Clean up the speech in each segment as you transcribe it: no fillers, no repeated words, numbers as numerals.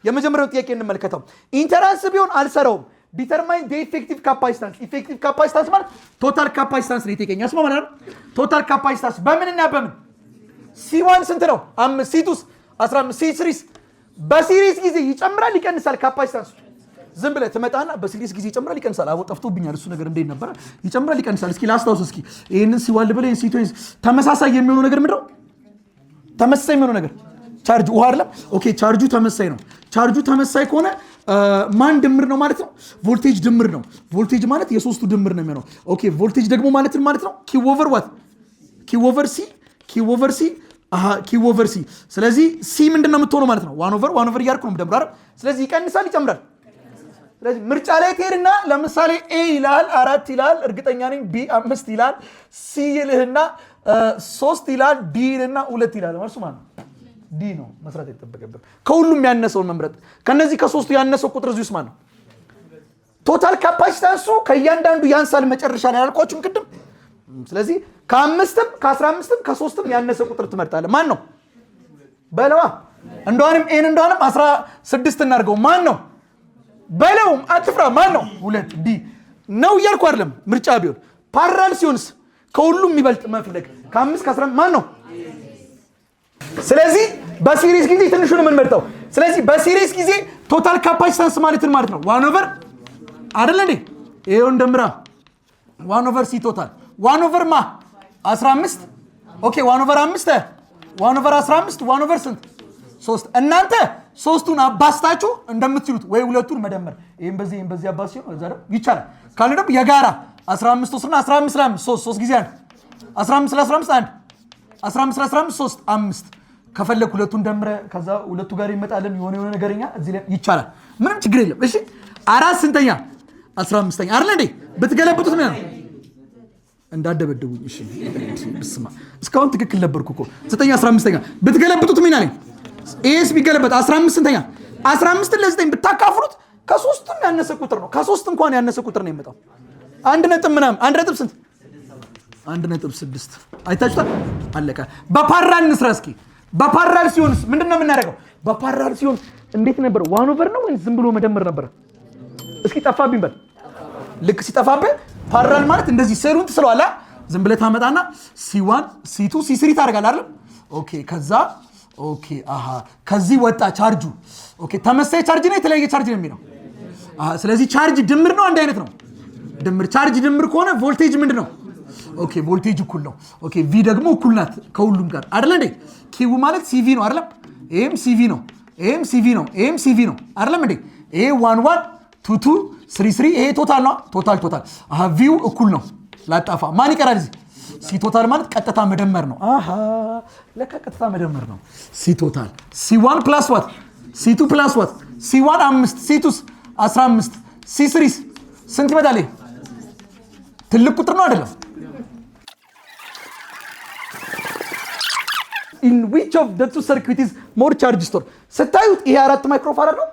የመጀመሪያው ጥያቄ እንመልከተው። ኢንተራንስ ቢሆን አልሰራውም። ዲተርማይን ዘ ኢፌክቲቭ ካፓሲታንስ። ኢፌክቲቭ ካፓሲታንስ ማለት ቶታል ካፓሲታንስ ነው የጠየቀኝ። አስማማ ማለት ቶታል ካፓሲታንስ በምንና በምን? C1 ስንት ነው? 5 C2 15 C3 በሲሪስ ጊዜ ይጨምራል ይቀንሳል ካፓሲታንስ? ዝም ብለህ ትመጣና በሲሪስ ጊዜ ይጨምራል ይቀንሳል። አቦ ጠፍቶብኛል እሱ ነገር እንዴት ነበር? ይጨምራል ይቀንሳል። እስኪ ላስታውስ እስኪ ይሄንን ሲዋል ብለህ C2 ተመሳሳይ የሚሆነው ነገር ምንድነው? ተመሳሳይ የሚሆነው ነገር ቻርጅ ውሃ አይደለም? ኦኬ ቻርጁ ተመሳሳይ ነው። ቻርጁ ተመሳሳይ ከሆነ ማን ድምር ነው ማለት ነው? ቮልቴጅ ድምር ነው። ቮልቴጅ ማለት የሶስቱ ድምር ነው የሚሆነው። ኦኬ ቮልቴጅ ደግሞ ማለት ነው ኪው ኦቨር ዋት? ኪው ኦቨር ሲ። ስለዚህ ሲ ምንድነው የምትሆነው ማለት ነው? ዋን ኦቨር እያልኩ ነው የምደምረው አይደል? ስለዚህ ይቀንሳል ይጨምራል። ስለዚህ ምርጫ ላይ ትሄድና ለምሳሌ ኤ ይላል 4 ይላል እርግጠኛ ነኝ፣ ቢ 5 ይላል፣ ሲ ይልህና 3 ይላል፣ ዲ ይልና 2 ይላል። ማለት ነው ዲ ነው መስራት የተጠበቀበት። ከሁሉም ያነሰውን መምረጥ። ከነዚህ ከሶስቱ ያነሰው ቁጥር እዚህ ውስጥ ማለት ነው ቶታል ካፓሲታንሱ ከእያንዳንዱ ያንሳል መጨረሻ ላይ ያልኳችሁም ቅድም። ስለዚህ ከ5ም ከ15ም ከ3ም ያነሰ ቁጥር ትመርጣለህ። ማን ነው በለዋ? እንደውንም ኤን እንደውንም 16 እናድርገው። ማን ነው በለውም? አትፍራ። ማን ነው? 2 ዲ ነው እያልኩ አይደለም። ምርጫ ቢሆን ፓራል ሲሆንስ ከሁሉም የሚበልጥ መፍለግ ከ5 ከ15 ማን ነው? ስለዚህ በሲሪስ ጊዜ ትንሹን የምንመርጠው። ስለዚህ በሲሪስ ጊዜ ቶታል ካፓሲታንስ ማለትን ማለት ነው 1 ኦቨር አይደል እንዴ? ይሄው እንደምራ 1 ኦቨር ሲ ቶታል 1 ኦቨር ማ 15 ኦኬ 1 ኦቨር 5 1 ኦቨር 15 1 ኦቨር ስንት 3 እናንተ ሶስቱን አባስታችሁ እንደምትችሉት ወይ ሁለቱን መደመር ይሄን በዚህ አባስ ሲሆን እዛ ደግሞ ይቻላል። ካለ ደግሞ የጋራ 15 ወስና 15 ለ5 3 ጊዜ 1 15 ለ15 1 15 ለ15 3 5 ከፈለክ ሁለቱን ደምረ ከዛ ሁለቱ ጋር ይመጣልን የሆነ ነገርኛ እዚህ ላይ ይቻላል። ምንም ችግር የለም። እሺ አራት ስንተኛ 15ኛ አይደል እንዴ? ብትገለብጡት ምን ነው እንዳደበደቡኝ። እሺ ብስማ እስካሁን ትክክል ነበርኩ እኮ 9 15ኛ ብትገለብጡት ምን አለኝ? ኤስ ቢገለበጥ 15 ስንተኛ 15 ለ9 ብታካፍሉት ከሶስቱም ያነሰ ቁጥር ነው። ከሶስት እንኳን ያነሰ ቁጥር ነው የሚመጣው። 1 ነጥብ ምናምን 1 ነጥብ ስንት 1.6 አይታችሁታል። አለቀ። በፓራል እንስራ እስኪ። በፓራል ሲሆንስ ምንድነው የምናደርገው? በፓራል ሲሆን እንዴት ነበር? 1 ኦቨር ነው ወይስ ዝም ብሎ መደመር ነበር? እስኪ ጠፋብኝ በል። ልክ ሲጠፋብህ ፓራል ማለት እንደዚህ ስዕሉን ትስለዋላ። ዝም ብለህ ታመጣና C1 C2 C3 ታደርጋለህ አይደል? ኦኬ ከዛ ኦኬ ከዚህ ወጣ ቻርጁ። ኦኬ ተመሳሳይ ቻርጅ ነው የተለያየ ቻርጅ ነው የሚለው። ስለዚህ ቻርጅ ድምር ነው አንድ አይነት ነው? ድምር ቻርጅ ድምር ከሆነ ቮልቴጅ ምንድነው? ኦኬ ቮልቴጅ እኩል ነው። ኦኬ ቪ ደግሞ እኩል ናት ከሁሉም ጋር አይደል እንዴ? ኪው ማለት ሲቪ ነው አይደል? ኤም ሲቪ ነው፣ ኤም ሲቪ ነው፣ ኤም ሲቪ ነው አይደል እንዴ? ኤ 1 1 2 2 3 3 ይሄ ቶታል ነው። ቶታል ቪው እኩል ነው። ላጣፋ ማን ይቀራል እዚህ? ሲ ቶታል ማለት ቀጥታ መደመር ነው። ለካ ቀጥታ መደመር ነው። ሲ ቶታል C1 + ዋት C2 + ዋት C1 5 C2 15 C3 ስንት ይመጣል? ትልቅ ቁጥር ነው አይደለም? in which of the two circuit is more charge store? ስታዩት ይሄ 4 ማይክሮፋራድ ነው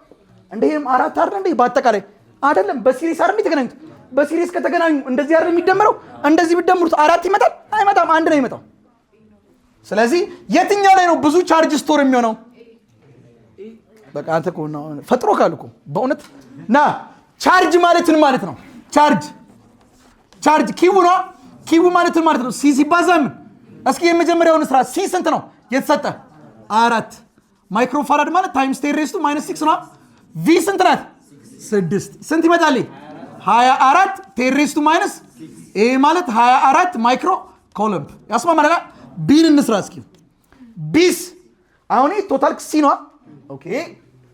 እንደም 4 አይደል እንዴ? በአጠቃላይ አይደለም በሲሪስ አይደል የተገናኙት? በሲሪስ ከተገናኙ እንደዚህ አይደል የሚደመረው? እንደዚህ ቢደምሩት 4 ይመጣል? አይመጣም፣ 1 ነው የሚመጣው። ስለዚህ የትኛው ላይ ነው ብዙ ቻርጅ ስቶር የሚሆነው? በቃ አንተ እኮ ነው ፈጥሮ ካልኩ በእውነት ና ቻርጅ ማለትን ማለት ነው። ቻርጅ ኪው ነው። ኪው ማለትን ማለት ነው። ሲ ሲባዛ ምን? እስኪ የመጀመሪያውን ስራ ሲ ስንት ነው የተሰጠ? 4 ማይክሮፋራድ ማለት ታይምስ 10 - 6 ነው። ቪ ስንት ናት? 6 ስንት ይመጣል? 24 10 - ኤ ማለት 24 ማይክሮ ኮሎምብ ያስማማናል። ቢን እንስራ እስኪ። ቢስ አሁን ቶታል ሲ ነው። ኦኬ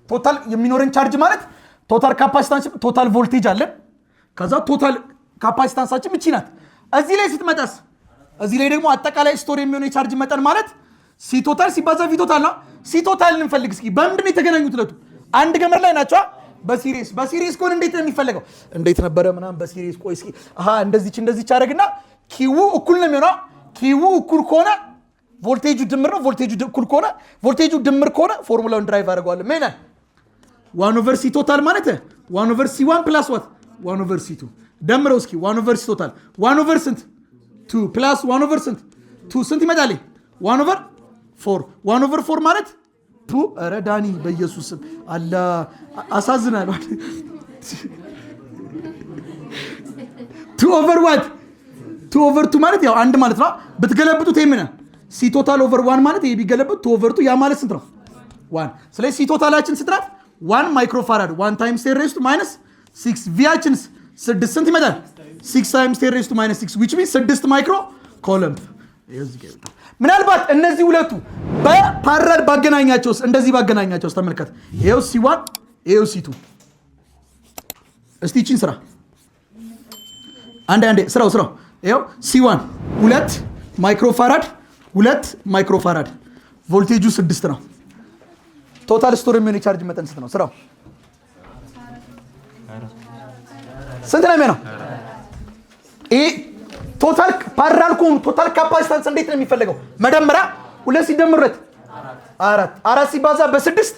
ቶታል የሚኖረን ቻርጅ ማለት ቶታል ካፓሲታንስ ቶታል ቮልቴጅ አለ። ከዛ ቶታል ካፓሲታንሳችን እቺ ናት። እዚህ ላይ ስትመጣስ እዚህ ላይ ደግሞ አጠቃላይ ስቶር የሚሆነው የቻርጅ መጠን ማለት ሲ ቶታል ሲባዛ ቪ ቶታል ነው። ሲ ቶታል እንፈልግ እስኪ። በምንድን ነው የተገናኙት? ሁለቱ አንድ ገመድ ላይ ናቸው። በሲሪስ ኮን እንዴት ነው የሚፈልገው? እንዴት ነበረ ምናምን በሲሪስ ቆይ እስኪ እንደዚች አደረግና ኪው እኩል ነው የሚሆነው። ኪው እኩል ከሆነ ቮልቴጁ ድምር ነው። ቮልቴጁ እኩል ከሆነ ቮልቴጁ ድምር ከሆነ ፎርሙላውን ድራይቭ አደርገዋለሁ። ምን 1 ኦቨር ሲ ቶታል ማለት 1 ኦቨር C1 + ዋት 1 ኦቨር C2 ደምረው እስኪ 1 ኦቨር ሲ ቶታል 1 ኦቨር ስንት 2 + 1 ኦቨር ስንት 2 ስንት ይመጣል? 1 ኦቨር 4 1 ኦቨር 4 ማለት ኧረ ዳኒ በኢየሱስም አላ አሳዝናል። 2 over what 2 over 2 ማለት ያው አንድ ማለት ነው። ብትገለብጡት ይሄ ሲ ቶታል ኦቨር 1 ማለት ይሄ ቢገለብጥ 2 over 2 ያ ማለት ስንት ነው? 1። ስለዚህ ሲ ቶታላችን ስንት ናት? 1 ማይክሮፋራድ 1 times 10 raised to minus 6 ቪያችንስ 6 ስንት ይመጣል? 6 times 10 raised to minus 6 which means 6 ማይክሮ ኮሎምብ። ምናልባት እነዚህ ሁለቱ በፓራል ባገናኛቸውስ እንደዚህ ባገናኛቸውስ ተመልከት። ይሄው C1 ይሄው C2 እስቲ እቺን ስራ አንዴ ስራው ይሄው C1 2 ማይክሮፋራድ 2 ማይክሮፋራድ ቮልቴጁ 6 ነው። ቶታል ስቶር የሚሆን ቻርጅ መጠን ስንት ነው? ስራው ስንት ነው የሚሆነው? ይሄ ቶታል ፓራል ኮን ቶታል ካፓሲታንስ እንዴት ነው የሚፈልገው? መደመሪያ 2 ሲደምሩት 4 ሲባዛ በ6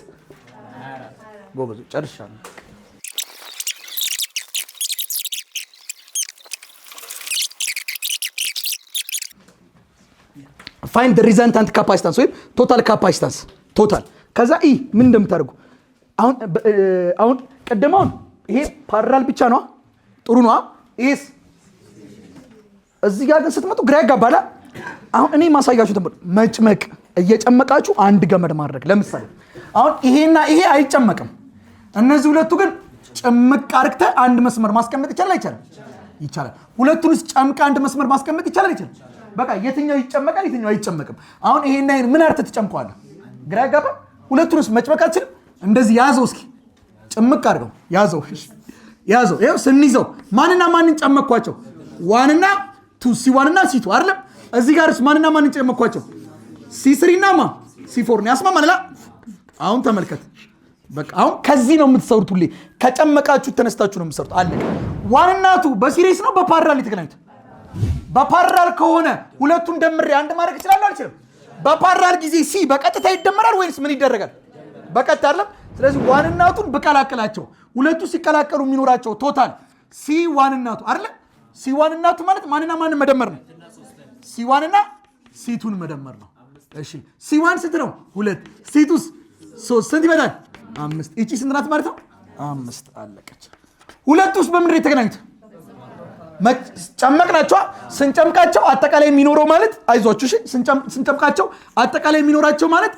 ጎበዝ ጨርሻለሁ። find the resultant capacitance ወይም ቶታል ካፓሲታንስ ቶታል ከዛ ምን እንደምታደርጉ አሁን ቀደማውን ይሄ ፓራል ብቻ ነው ጥሩ ነው። ይሄስ እዚህ ጋር ግን ስትመጡ ግራ ያጋባላ። አሁን እኔ ማሳያችሁ መጭመቅ እየጨመቃችሁ አንድ ገመድ ማድረግ። ለምሳሌ አሁን ይሄና ይሄ አይጨመቅም። እነዚህ ሁለቱ ግን ጨምቅ አርክተ አንድ መስመር ማስቀመጥ ይቻላል አይቻልም? ይቻላል። ሁለቱንስ ጨምቃ አንድ መስመር ማስቀመጥ ይቻላል አይቻልም? በቃ የትኛው ይጨመቃል የትኛው አይጨመቅም? አሁን ይሄና ይሄን ምን አርተ ትጨምቀዋለህ? ግራ ያጋባ። ሁለቱንስ መጭመቅ አልችልም። እንደዚህ ያዘው፣ እስኪ ጭምቅ አድርገው ያዘው። ይሄው ስንይዘው ማንና ማንን ጨመቅኳቸው? 1 እና 2 C1 እና C2 አይደለም? እዚህ ጋርስ ማንና ማንን ጨመቅኳቸው? C3 እና C4 ነው። ያስማማናል። አሁን ተመልከት። በቃ አሁን ከዚህ ነው የምትሰሩት። ሁሌ ከጨመቃችሁ ተነስታችሁ ነው የምትሰሩት። አለ 1 እና 2 በሲሪስ ነው በፓራል የተገናኙት? በፓራል ከሆነ ሁለቱን ደምሬ አንድ ማድረግ እችላለሁ አልችልም? በፓራል ጊዜ ሲ በቀጥታ ይደመራል ወይስ ምን ይደረጋል? በቀጥታ አይደለም። ስለዚህ 1 እና 2ን ብቀላቅላቸው ሁለቱ ሲቀላቀሉ የሚኖራቸው ቶታል C1 እና 2 አይደለ? C1 እና 2 ማለት ማንና ማንን መደመር ነው? C1 እና C2ን መደመር ነው። እሺ C1 ስንት ነው? 2 C2ስ 3 ስንት ይመጣል? 5 እቺ ስንት ናት ማለት ነው? 5 አለቀች። ሁለቱስ በምንድን የተገናኙት? ጨመቅናቸው። ስንጨምቃቸው አጠቃላይ የሚኖረው ማለት አይዟችሁ እሺ፣ ስንጨምቃቸው አጠቃላይ የሚኖራቸው ማለት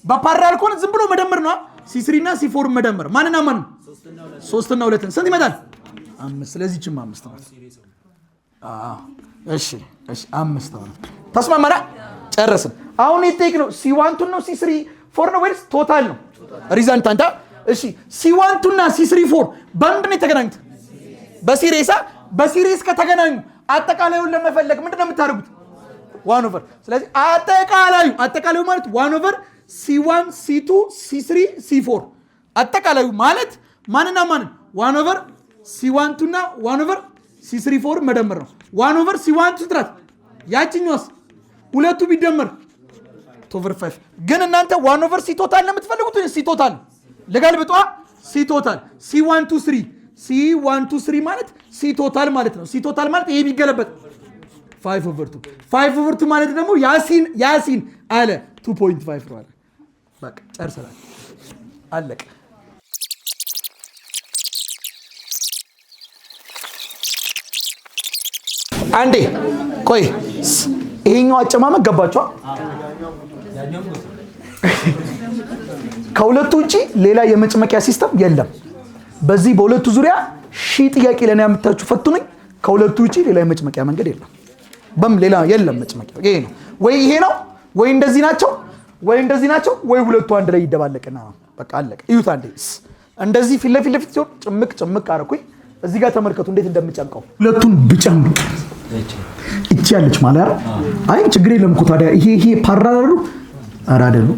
በፓራል ከሆነ ዝም ብሎ መደመር ነው። C3 እና C4 መደመር ማንና ማን? 3 እና 2 ስንት ይመጣል? 5። ስለዚህ እቺም 5 ናት። እሺ 5 ናት። ተስማማና ጨረስን። አሁን የጠየቅነው C1 ነው C3 ነው ወይስ ቶታል ነው? ሪዛልታንት። እሺ C1 እና C3 በምንድን ነው የተገናኙት? በሲሪስ። በሲሪስ ከተገናኙ አጠቃላዩን ለመፈለግ ምንድን ነው የምታደርጉት? 1 ኦቨር። ስለዚህ አጠቃላዩ ማለት 1 ኦቨር C1 C2 C3 C4 አጠቃላዩ ማለት ማንና ማንን? 1 ኦቨር C1 እና 1 ኦቨር C3 መደመር ነው። 1 ኦቨር C1 ስትራት ያቺኛውስ ሁለቱ ቢደመር 2 ኦቨር 5። ግን እናንተ 1 ኦቨር C ቶታል ነው የምትፈልጉት ወይ C ቶታል? ለጋልብጧ C ቶታል C1 2 3 C1 2 3 ማለት C ቶታል ማለት ነው። C ቶታል ማለት ይሄ ቢገለበጥ 5 ኦቨር 2 5 ኦቨር 2 ማለት ደግሞ ያሲን አለ 2.5 ነው አለ። በቃ ጨርሰናል፣ አለቀ። አንዴ ቆይ፣ ይሄኛው አጨማመቅ ገባችኋ? ከሁለቱ ውጪ ሌላ የመጭመቂያ ሲስተም የለም። በዚህ በሁለቱ ዙሪያ ጥያቄ ለኔ ያመጣችሁ ፈትኑኝ። ከሁለቱ ውጪ ሌላ የመጭመቂያ መንገድ የለም። ሌላ የለም መጭመቂያ። ይሄ ነው ወይ ይሄ ነው ወይ እንደዚህ ናቸው ወይ እንደዚህ ናቸው ወይ ሁለቱ አንድ ላይ ይደባለቅና በቃ አለቀ። እዩት አንዴ እንደዚህ ፊት ለፊት ሲሆን ጭምቅ አረኩኝ። እዚህ ጋር ተመልከቱ እንዴት እንደምጨምቀው። ሁለቱን ብጨምቅ እቺ ያለች ማለት አይደል? አይ ችግር የለም እኮ ታዲያ ይሄ ፓራል አይደሉ? ኧረ አይደሉ።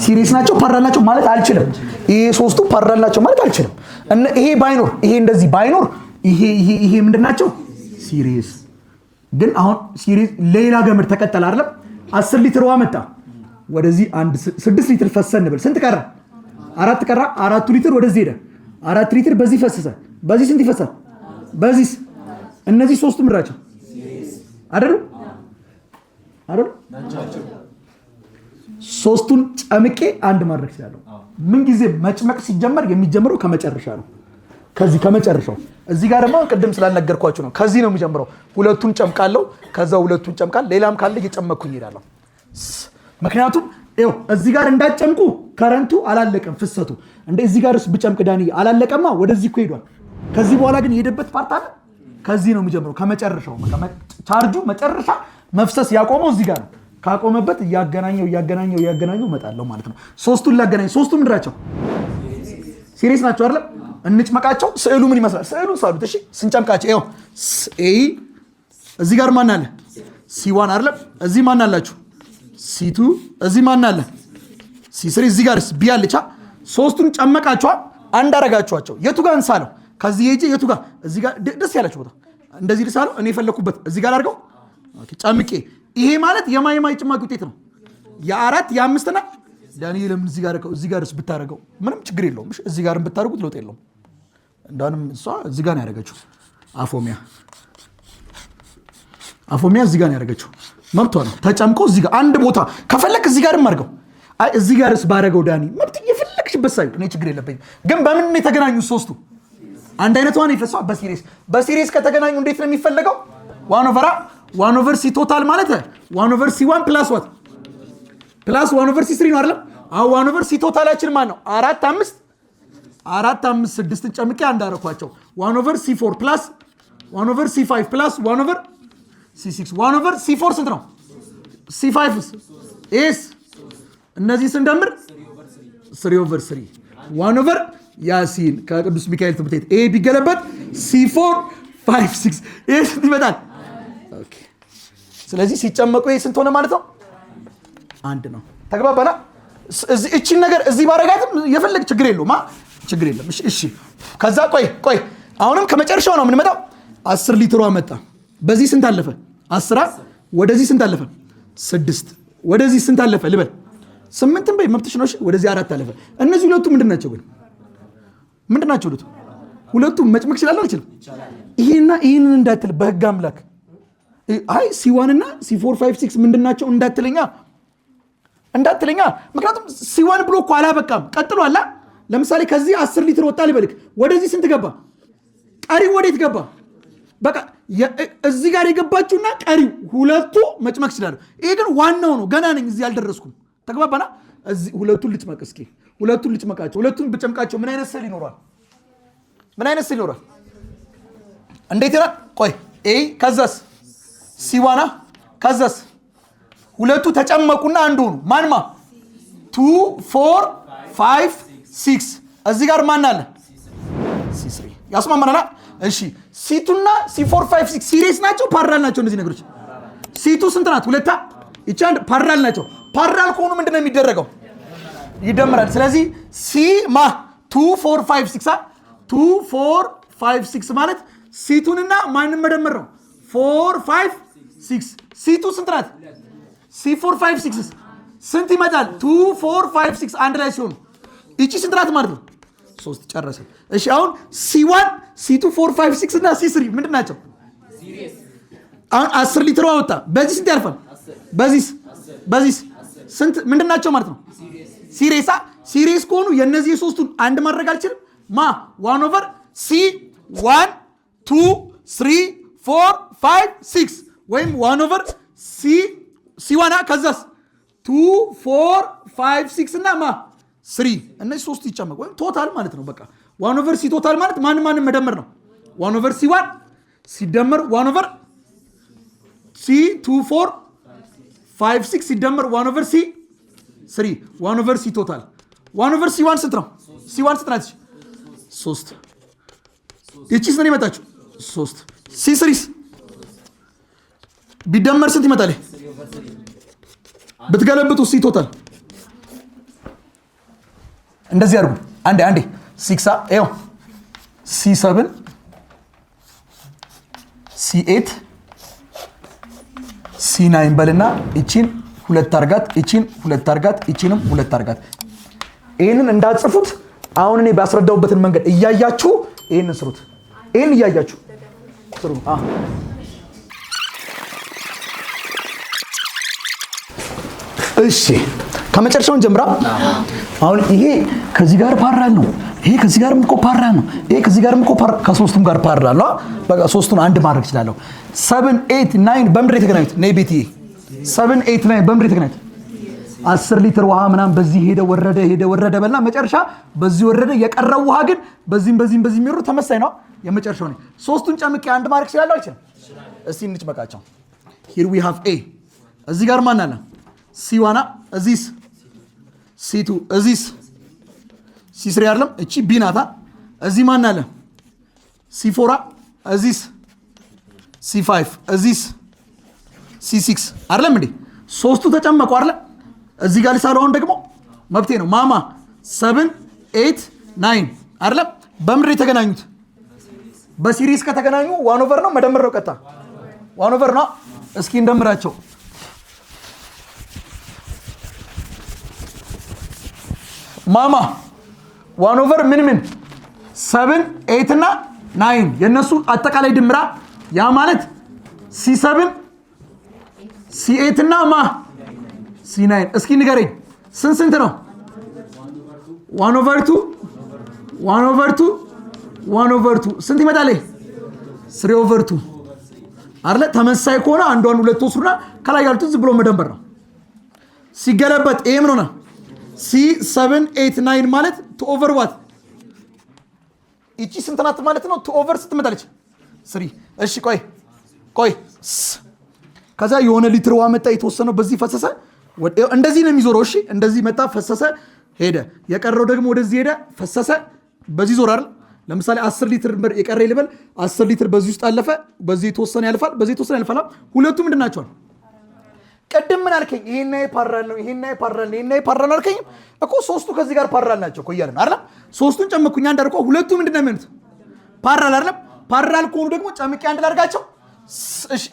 ሲሪስ ናቸው ፓራል ናቸው ማለት አልችልም። ይሄ ሶስቱ ፓራል ናቸው ማለት አልችልም። ይሄ ባይኖር ይሄ እንደዚህ ባይኖር ይሄ ምንድናቸው? ሲሪስ። ግን አሁን ሲሪስ ሌላ ገመድ ተቀጠለ አይደለም? 10 ሊትር ውሃ መጣ ወደዚህ 6 ሊትር ፈሰን እንበል። ስንት ቀረ? 4 ቀረ። 4 ሊትር ወደዚህ ሄደ። 4 ሊትር በዚህ ፈሰሰ። በዚህ ስንት ይፈሳል? በዚህ እነዚህ ሶስቱ ምራቸው አይደሉ? ሶስቱን ጨምቄ አንድ ማድረግ ይችላል። ምን ጊዜ መጭመቅ ሲጀመር የሚጀምረው ከመጨረሻ ነው። ከዚህ ከመጨረሻው እዚህ ጋር ደግሞ ቅድም ስላልነገርኳችሁ ነው። ከዚህ ነው የሚጀምረው። ሁለቱን ጨምቃለሁ፣ ከዛ ሁለቱን ጨምቃል፣ ሌላም ካለ እየጨመቅኩኝ እሄዳለሁ። ምክንያቱም ይኸው እዚህ ጋር እንዳጨምቁ ከረንቱ አላለቀም ፍሰቱ። እንደ እዚህ ጋርስ ብጨምቅ ዳኒ አላለቀማ፣ ወደዚህ እኮ ሄዷል። ከዚህ በኋላ ግን የሄደበት ፓርት አለ። ከዚህ ነው የሚጀምረው ከመጨረሻው። ቻርጁ መጨረሻ መፍሰስ ያቆመው እዚህ ጋር ነው። ካቆመበት እያገናኘው እመጣለሁ ማለት ነው። ሶስቱን ላገናኝ። ሶስቱ ምንድናቸው? ሲሪየስ ናቸው አይደል? እንጭመቃቸው። ስዕሉ ምን ይመስላል? ስዕሉን ሳሉት። እሺ ስንጨምቃቸው ይኸው ኤ እዚህ ጋር ማን አለ? C1 አይደል? እዚህ ማን አላችሁ? C2 እዚህ ማን አለ? C3 እዚህ ጋርስ ቢ አለቻ። ሶስቱን ጨመቃቸዋል፣ አንድ አረጋቸዋቸው። የቱ ጋር እንሳለው? ከዚህ ሄጄ የቱ ጋር? እዚህ ጋር ደስ ያላችሁ ቦታ እንደዚህ ልሳለው። እኔ የፈለኩበት እዚህ ጋር አድርገው ጨምቄ። ይሄ ማለት የማይማይ ጭማቂ ውጤት ነው። የአራት የአምስትና ዳንኤልም እዚህ ጋርስ ብታረገው ምንም ችግር የለውም። እዚህ ጋርም ብታረጉት ለውጥ የለውም። እንዳንም እሷ እዚህ ጋር ነው ያደረገችው። አፎሚያ እዚህ ጋር ነው ያደረገችው። መብቷ ነው። ተጨምቆ እዚህ ጋር አንድ ቦታ ከፈለክ እዚህ ጋርም አድርገው። አይ እዚህ ጋርስ ባረገው ዳኒ መብት የፈለክሽበት ሳይሆን እኔ ችግር የለብኝም። ግን በምን ነው የተገናኙት? ሶስቱ አንድ አይነት ዋን ይፈሷ። በሲሪስ ከተገናኙ እንዴት ነው የሚፈለገው? ዋን ኦቨር ሲ ቶታል ማለት ዋን ኦቨር ሲ1 ፕላስ ዋት ፕላስ ዋን ኦቨር ሲ3 ነው አይደለም? አሁን ዋን ኦቨር ሲ ቶታላችን ማን ነው? 4 5 6ን ጨምቄ አንድ አደረኳቸው። ዋን ኦቨር ሲ4 ፕላስ ዋን ኦቨር ሲ5 ፕላስ ዋን ኦቨር ሲ6 ዋን ኦቨር ሲ4 ስንት ነው? ሲ5 ኤስ እነዚህ ስንደምር 3 ኦቨር 3 ዋን ኦቨር ያሲን ከቅዱስ ሚካኤል ትምህርት ቤት ኤ ቢገለበት ሲ4 5 6 ኤ ስንት ይመጣል? ኦኬ ስለዚህ ሲጨመቁ ይሄ ስንት ሆነ ማለት ነው? አንድ ነው። ተግባባና እቺን ነገር እዚህ ባረጋትም የፈለግ ችግር የለውም። ችግር የለም። እሺ ከዛ ቆይ አሁንም ከመጨረሻው ነው የምንመጣው። 10 ሊትሯ መጣ። በዚህ ስንት አለፈ? 10 ወደዚህ ስንት አለፈ? 6 ወደዚህ ስንት አለፈ ልበል? 8 በይ መብትሽ ነው። ወደዚህ 4 አለፈ። እነዚህ ሁለቱ ምንድናቸው ግን? ምንድናቸው ሁለቱ? ሁለቱም መጭመቅ ይችላል አልችልም? ይሄንን እንዳትል በህግ አምላክ። አይ C1 እና C4 5 6 ምንድናቸው እንዳትለኛ። ምክንያቱም C1 ብሎ እኮ አላበቃም፣ ቀጥሏል። ለምሳሌ ከዚህ 10 ሊትር ወጣ ልበልክ፣ ወደዚህ ስንት ገባ? ቀሪው ወዴት ገባ? በቃ እዚህ ጋር የገባችሁና ቀሪው ሁለቱ መጭመቅ ይችላሉ። ይሄ ግን ዋናው ነው። ገና ነኝ፣ እዚህ አልደረስኩም። ተግባባና እዚህ ሁለቱን ልጭመቅ። እስኪ ሁለቱን ልጭመቃቸው። ሁለቱን ብጨምቃቸው ምን አይነት ስዕል ይኖራል? እንዴት ይላል? ቆይ ኤ ከዛስ C1 ከዛስ ሁለቱ ተጨመቁና አንድ ሆኑ። ማንማ 2 4 5 6 እዚህ ጋር ማን አለ? C3 ያስማማናል። እሺ C2 እና C4 5 6 ሲሪየስ ናቸው ፓራል ናቸው እነዚህ ነገሮች? C2 ስንት ናት? ሁለታ ይቻ ፓራል ናቸው። ፓራል ከሆኑ ምንድነው የሚደረገው? ይደምራል። ስለዚህ C ማ 2 4 5 6 2 4 5 6 ማለት C2 እና ማንን መደመር ነው? 4 5 6 C2 ስንት ናት? C4 5 6 ስንት ይመጣል? 2 4 5 6 አንድ ላይ ሲሆኑ እቺ ስንት ናት ማለት ነው? 3 ጨረሰ። እሺ አሁን C1 C2 4 5 6 እና C3 ምንድን ናቸው? አሁን 10 ሊትር ወጣ። በዚህ ስንት ያርፋል? በዚህ ስንት ምንድን ናቸው ማለት ነው? ሲሪየስ ከሆኑ የነዚህ የሶስቱን አንድ ማድረግ አልችልም። 1 ኦቨር C1 2 3 4 5 6 ወይም 1 ኦቨር C1 ከዛስ 2 4 5 6 እና 3 እነዚህ ሶስቱ ይጨመቅ ወይም ቶታል ማለት ነው። በቃ 1 ኦቨር C ቶታል ማለት ማንም መደመር ነው። 1 ኦቨር C1 ሲደመር 1 ኦቨር C2 4 5 6 ሲደመር 1 ኦቨር C3 1 ኦቨር C ቶታል 1 ኦቨር C1 ስንት ነው? C1 ስንት ናት? 3 እቺ ስንት ነው የመጣችው? 3 C3 ቢደመር ስንት ይመጣል? ብትገለብጡ C ቶታል እንደዚህ አድርጉ። አንዴ 6 ይኸው C7 C8 C9 በልና እቺን 2 አርጋት፣ እቺን 2 አርጋት፣ እቺንም 2 አርጋት። ይሄንን እንዳጽፉት አሁን እኔ ባስረዳውበትን መንገድ እያያችሁ ይሄንን ስሩት። ይሄን እያያችሁ ስሩ። እሺ ከመጨረሻውን ጀምራ። አሁን ይሄ ከዚህ ጋር ፓራል ነው። ይሄ ከዚህ ጋርም እኮ ፓራል ነው። ይሄ ከዚህ ጋርም እኮ ከሶስቱም ጋር ፓራል ነው። በቃ ሶስቱን አንድ ማድረግ እችላለሁ። 7 8 9 በምድር የተገናኙት ነይ ቤት። 7 8 9 በምድር የተገናኙት 10 ሊትር ውሃ ምናምን በዚህ ሄደ ወረደ በልና መጨረሻ በዚህ ወረደ። የቀረው ውሃ ግን በዚህም የሚወሩ ተመሳሳይ ነው። የመጨረሻው ነው። ሶስቱን ጨምቄ አንድ ማድረግ እችላለሁ አይችልም? እስቲ እንጭመቃቸው። here we have a እዚህ ጋር ማን አለ? C1 እዚህስ C2 እዚህስ C3 አይደለም? እቺ B ናታ። እዚህ ማን አለ? C4 እዚህስ C5 እዚህስ C6 አይደለም እንዴ? ሶስቱ ተጨመቁ አይደለ? እዚህ ጋር ልሳለው። አሁን ደግሞ መብቴ ነው። ማማ 7 8 9 አይደለም? በምድር የተገናኙት በሲሪስ ከተገናኙ 1/, ነው መደመር ነው። ቀጣ 1/, ነው። እስኪ እንደምራቸው። ማማ 1/, ምን 7 8 እና 9 የነሱ አጠቃላይ ድምራ ያ ማለት C7 C8 እና C9። እስኪ ንገረኝ ስንት ነው? 1/2 ስንት ይመጣል? 3/2 አይደለ? ተመሳሳይ ከሆነ አንዷን ሁለት ወስዱና ከላይ ያሉትን ዝም ብሎ መደመር ነው። ሲገለበጥ ይሄ ምን ሆነ? C7 8 9 ማለት 2/what? እቺ ስንት ናት ማለት ነው? 2/, ስትመጣለች 3። እሺ ቆይ ከዛ የሆነ ሊትር ውሃ መጣ፣ የተወሰነው በዚህ ፈሰሰ። እንደዚህ ነው የሚዞረው። እሺ እንደዚህ መጣ፣ ፈሰሰ፣ ሄደ። የቀረው ደግሞ ወደዚህ ሄደ፣ ፈሰሰ፣ በዚህ ዞር አይደል? ለምሳሌ 10 ሊትር የቀረ ይልበል። 10 ሊትር በዚህ ውስጥ አለፈ፣ በዚህ የተወሰነ ያልፋል፣ በዚህ የተወሰነ ያልፋል። ሁለቱ ምንድን ናቸው? ቅድም ምን አልከኝ? ይሄና ፓራል ነው፣ ይሄና ፓራል አልከኝ እኮ። ሶስቱ ከዚህ ጋር ፓራል ናቸው እኮ እያልን አይደል? ሶስቱን ጨመኩኝ አንድ አድርጎ ሁለቱ ምንድን ነው የሚሆኑት? ፓራል አይደለም? ፓራል ከሆኑ ደግሞ ጨምቄ አንድ ላድርጋቸው። እሺ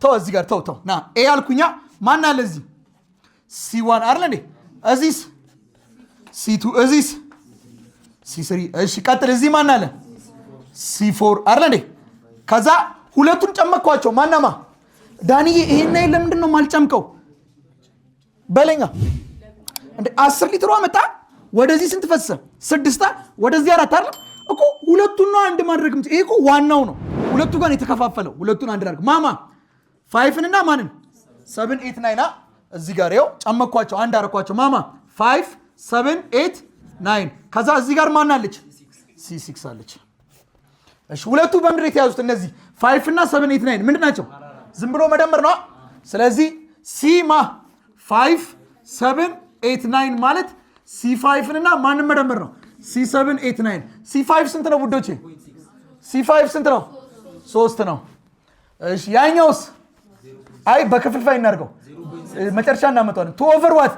ተው እዚህ ጋር ተው ና ኤ አልኩኛ። ማን አለ እዚህ? C1 አይደል እንዴ? እዚህስ C2 እዚህስ C3። እሺ ቀጥል። እዚህ ማን አለ? C4 አይደል እንዴ? ከዛ ሁለቱን ጨመቅኳቸው። ማናማ ዳንዬ ይሄን ላይ ለምንድን ነው ማልጨምቀው? በለኛ እንዴ 10 ሊትር መጣ። ወደዚህ ስንት ፈሰሰ? 6። ወደዚህ 4 አይደል እኮ። ሁለቱን ነው አንድ ማድረግ እንጂ ይሄ እኮ ዋናው ነው። ሁለቱ ጋር የተከፋፈለው ሁለቱን አንድ አድርግ። ማማ 5 እና ማንን 7 8 9 እዚህ ጋር ይኸው ጨመቅኳቸው፣ አንድ አደረኳቸው። ማማ 5 7 8 9 ከዛ እዚህ ጋር ማን አለች? C6 አለች። እሺ ሁለቱ በምድር የተያዙት እነዚህ 5 እና 7 8 9 ምንድን ናቸው? ዝም ብሎ መደመር ነው። ስለዚህ C5 7 8 9 ማለት C5 እና ማንን መደመር ነው? C7 8 9 C5 ስንት ነው ውዶቼ? C5 ስንት ነው? 3 ነው። እሺ ያኛውስ? አይ በክፍልፋይ እናድርገው፣ መጨረሻ እናመጣዋለን። 2/what?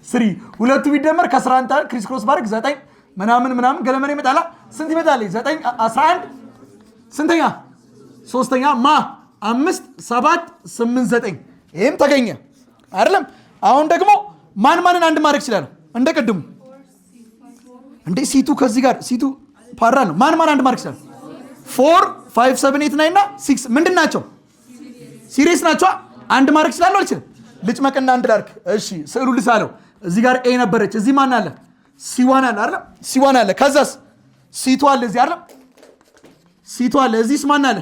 3 ሁለቱ ቢደመር ከስራ አንተ ክሪስ ክሮስ ባርክ 9 ምናምን ገለመኔ ይመጣላ። ስንት ይመጣል? 9 11 ስንተኛ? ሶስተኛ 5 7 8 9 ይሄም ተገኘ አይደለም? አሁን ደግሞ ማንን አንድ ማድረግ ይችላል? እንደ ቅድሙ እንዴ C2 ከዚህ ጋር C2 ፓራል ነው። ማን አንድ ማድረግ ይችላል? 4 5 7 8 9 እና 6 ምንድን ናቸው? ሲሪየስ ናቸው። አንድ ማድረግ ይችላል አልችልም? ልጭመቅና አንድ ላድርግ። እሺ ስዕሉ ልሳለው። እዚህ ጋር ኤ ነበረች። እዚህ ማን አለ? C1 አለ አይደል? C1 አለ። ከዛስ C2 አለ እዚህ አይደል? C2 አለ። እዚህስ ማን አለ?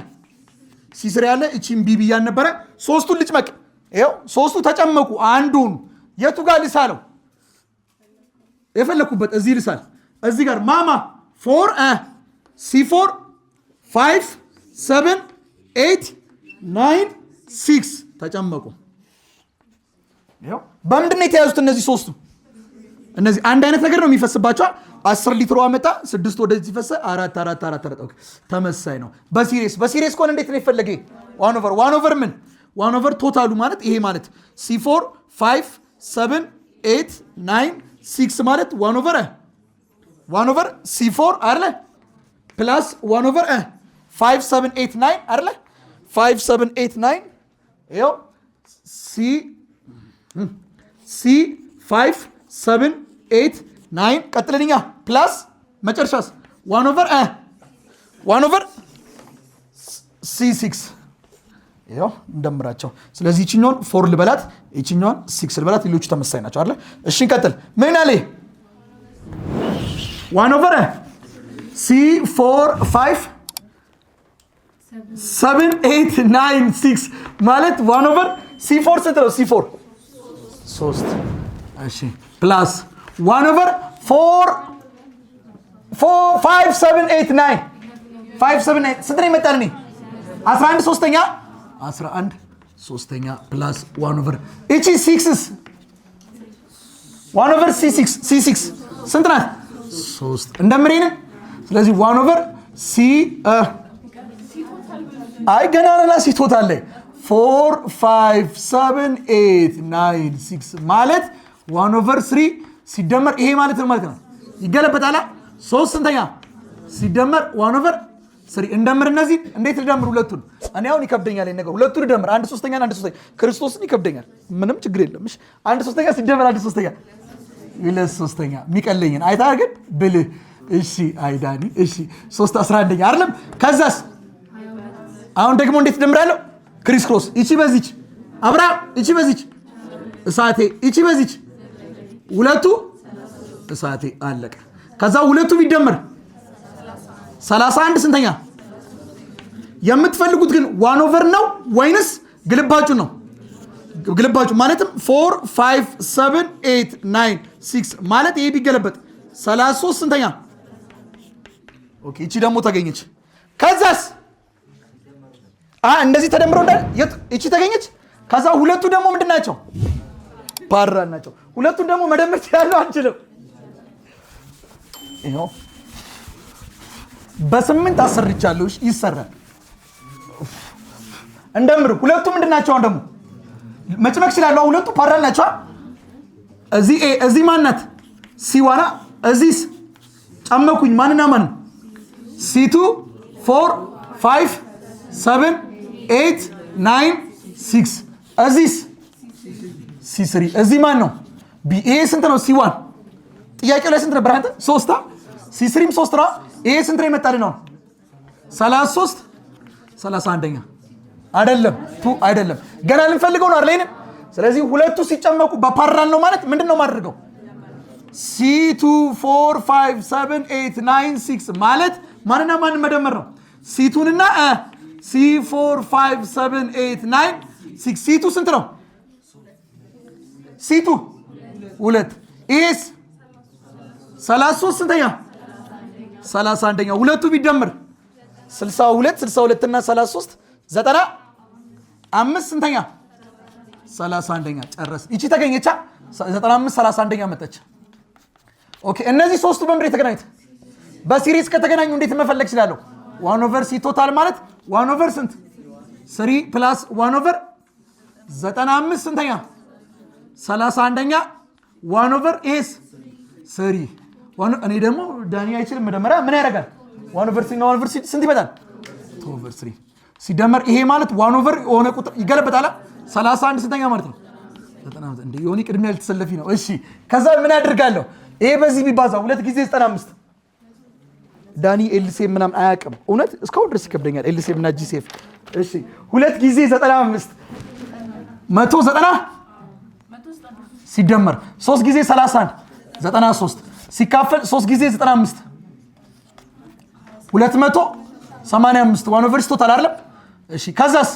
C3 አለ። እቺም ቢ ብያን ነበረ። ሶስቱን ልጭመቅ። ይኸው ሶስቱ ተጨመቁ። አንዱን የቱ ጋር ልሳለው? የፈለኩበት እዚህ ልሳል። እዚህ ጋር ማማ 4 C4 5 7 8 9 6 ተጨመቁ። ይኸው በምንድን ነው የተያዙት እነዚህ ሶስቱ? እነዚህ አንድ አይነት ነገር ነው የሚፈስባቸው። 10 ሊትር መጣ፣ 6 ወደዚህ ፈሰ፣ 4 ተመሳሳይ ነው። በሲሪየስ ከሆነ እንዴት ነው የፈለገ? 1/1 ምን 1/, ቶታሉ ማለት ይሄ ማለት C4 5 7 8 9 6 ማለት 1/1 C4 አይደለ? ፕላስ 1/5 7 8 9 አይደለ? 5 7 8 9 ይኸው C5 7 8 9 ቀጥለኛ ፕላስ መጨረሻስ 1/1 C6 ይሄው እንደምራቸው። ስለዚህ ይችኛውን 4 ልበላት፣ ይችኛውን 6 ልበላት፣ ሌሎቹ ተመሳሳይ ናቸው አይደል? እሺ እንቀጥል። ምን አለ 1 ኦቨር C4 5 7 8 9 6 ማለት 1 ኦቨር C4 ስንት ነው? C4 3 እሺ ፕላስ 1 ኦቨር 4 5 7 8 9 5 7 8 ስንት ነው ይመጣል? 11 ሶስተኛ 11 ሶስተኛ ፕላስ 1 ኦቨር እቺ 6ስ 1 ኦቨር C6 ስንት ናት? 3 እንደምሬን። ስለዚህ 1 ኦቨር C አይ ገና ነና ሲ ቶታል ላይ 4 5 7 8 9 6 ማለት 1 ኦቨር 3 ሲደመር ይሄ ማለት ነው ማለት ነው ይገለበጣል። 3 ስንተኛ ሲደመር 1 ኦቨር 3 እንደምር። እነዚህ እንዴት ልደምር? ሁለቱን እኔ አሁን ይከብደኛል ይሄ ነገር። ሁለቱን ልደምር 1 ሶስተኛ እና 1 ሶስተኛ ክርስቶስን ይከብደኛል። ምንም ችግር የለም። እሺ 1 ሶስተኛ ሲደመር 1 ሶስተኛ 2 ሶስተኛ የሚቀለኝን አይታር ግን ብልህ። እሺ አይዳኒ እሺ 3 11ኛ አይደለም። ከዛስ አሁን ደግሞ እንዴት ደምራለሁ? ክሪስ ክሮስ እቺ በዚች አብራ እቺ በዚች እሳቴ እቺ በዚች ሁለቱ እሳቴ አለቀ። ከዛ ሁለቱ ቢደመር 31 ስንተኛ? የምትፈልጉት ግን 1 ኦቨር ነው ወይንስ ግልባጩ ነው? ግልባጩ ማለትም 4 5 7 8 9 6 ማለት ይሄ ቢገለበጥ 33 ስንተኛ? ኦኬ እቺ ደግሞ ተገኘች። ከዛስ እንደዚህ ተደምሮ እንዳል እቺ ተገኘች። ከዛ ሁለቱ ደግሞ ምንድናቸው? ፓራል ናቸው። ሁለቱን ደግሞ መደመር ያለው አንችልም። ይሄው በ8 አሰርቻለሁ። ይሰራል። እንደምሩ ሁለቱ ምንድናቸው? ደግሞ መጭመቅ ይችላል። ሁለቱ ፓራል ናቸው። እዚህ ማናት? ሲዋና እዚህስ ጨመኩኝ። ማንና ማን? C2 4 5 7 8 9 6 እዚህስ C3 እዚህ ማን ነው? ይሄ ስንት ነው? C1 ጥያቄው ላይ ስንት ነበር? አንተ 3 C3ም 3 ነው። ይሄ ስንት ነው የመጣልህ ነው? 33 31ኛ አይደለም 2 አይደለም ገና ልንፈልገው ነው አይደል? ስለዚህ ሁለቱ ሲጨመቁ በፓራል ነው ማለት ምንድነው ማድረገው? C2 4 5 7 8 9 6 ማለት ማንና ማን መደመር ነው? C2 እና C4 5 7 8 9 6 C2 ስንት ነው? C2 2 ኤስ 33 ስንተኛ? 31ኛ ሁለቱ ቢደምር 62 እና 33 95 ስንተኛ? 31ኛ ጨረስ። ይቺ ተገኘቻ 95 31ኛ መጣች። ኦኬ እነዚህ ሶስቱ በምድር የተገናኙት በሲሪስ ከተገናኙ እንዴት መፈለግ ይችላል? 1 ኦቨር ሲ ቶታል ማለት 1 ኦቨር ስንት 3 ፕላስ 1 ኦቨር 95 ስንተኛ? 31ኛ 1 ኦቨር ኤስ 3 እኔ ደግሞ ዳኒ አይችልም መደመሪያ ምን ያደርጋል? 1 ኦቨር 3 እና 1 ኦቨር 6 ስንት ይመጣል? 2 ኦቨር 3 ሲደመር ይሄ ማለት 1 ኦቨር የሆነ ቁጥር ይገለበጣል። 31 ስንተኛ ማለት ነው? 90 እንደ ዮኒ ቅድሚያ ልትሰለፊ ነው። እሺ ከዛ ምን ያደርጋለሁ? ይሄ በዚህ ቢባዛ 2 ጊዜ 95 ዳኒ ኤልሲኤም ምናምን አያውቅም። እውነት እስካሁን ድረስ ይከብደኛል ኤልሲኤም እና ጂሲኤፍ። እሺ 2 ጊዜ 95 190 ሲደመር 3 ጊዜ 31 93 ሲካፈል 3 ጊዜ 95 285 1 ኦቨር ሲ ቶታል አይደለም? እሺ ከዛስ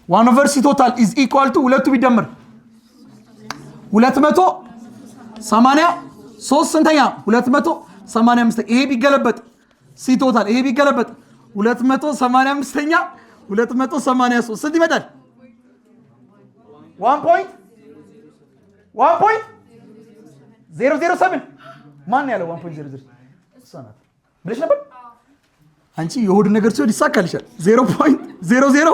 1 ኦቨር ሲ ቶታል ኢዝ ኢኳል ቱ ሁለቱ ቢደመር 283 ስንተኛ? 285 ይሄ ቢገለበጥ ሲ ቶታል ይሄ ቢገለበጥ 285ኛ 283 ስንት ይመጣል? 1.007 ማን ያለው 1.00 ሰናት ብለሽ ነበር አንቺ። የሆድ ነገር ሲሆን ይሳካልሻል። 0.00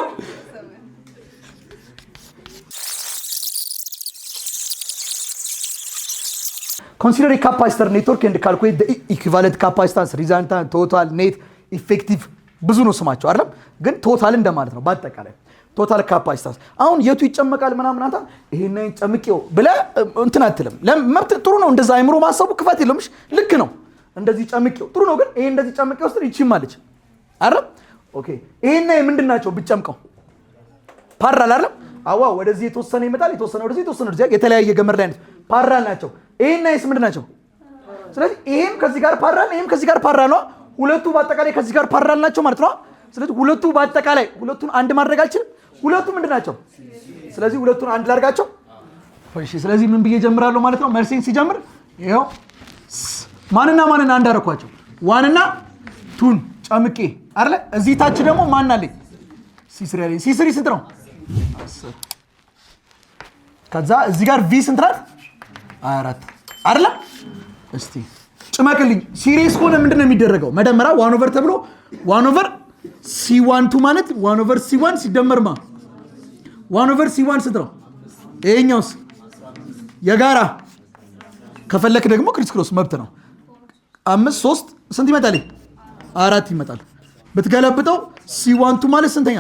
Consider a capacitor network and calculate the equivalent capacitance, resultant, total, net, effective ብዙ ነው ስማቸው አይደለም፣ ግን ቶታል እንደማለት ነው። በአጠቃላይ ቶታል ካፓሲታንስ አሁን የቱ ይጨመቃል ምናምን አንተ ይሄን ጨምቄው ብለህ እንትን አትልም። ለምን ጥሩ ነው እንደዛ አይምሮ ማሰቡ ክፋት የለውምሽ። ልክ ነው እንደዚህ ጨምቄው ጥሩ ነው፣ ግን ይሄ እንደዚህ ጨምቄው ውስጥ ይችም አለች አይደል? ኦኬ ይሄና ምንድን ናቸው ብጨምቀው ፓራል አይደል አዋ ወደዚህ የተወሰነ ይመጣል የተወሰነ ወደዚህ የተወሰነ ወደዚህ የተለያየ ገመድ ላይ ፓራል ናቸው ይሄና ይስ ምንድን ናቸው ስለዚህ ይሄም ከዚህ ጋር ፓራል ይሄም ከዚህ ጋር ፓራል ነው ሁለቱ በአጠቃላይ ከዚህ ጋር ፓራል ናቸው ማለት ነው ስለዚህ ሁለቱ በአጠቃላይ ሁለቱን አንድ ማድረግ አልችልም ሁለቱ ምንድን ናቸው ስለዚህ ሁለቱን አንድ ላድርጋቸው እሺ ስለዚህ ምን ብዬ ጀምራለሁ ማለት ነው መልሴን ሲጀምር ይሄው ማንና አንድ አደረኳቸው ዋንና ቱን ጨምቄ አይደል እዚህ ታች ደግሞ ማን አለኝ ሲስሪ አለኝ ሲስሪ ስንት ነው 10 ከዛ እዚህ ጋር ቪ ስንት ናት 4 አይደል እስቲ ጭመቅልኝ ሲሪየስ ሆነ ምንድነው የሚደረገው መደመራ 1 ኦቨር ተብሎ 1 ኦቨር C12 ማለት 1 ኦቨር C1 ሲደመርማ 1 ኦቨር C1 ስንት ነው ይሄኛውስ የጋራ ከፈለክ ደግሞ ክሪስ ክሮስ መብት ነው 5 3 ስንት ይመጣል 4 ይመጣል ብትገለብጠው C12 ማለት ስንተኛ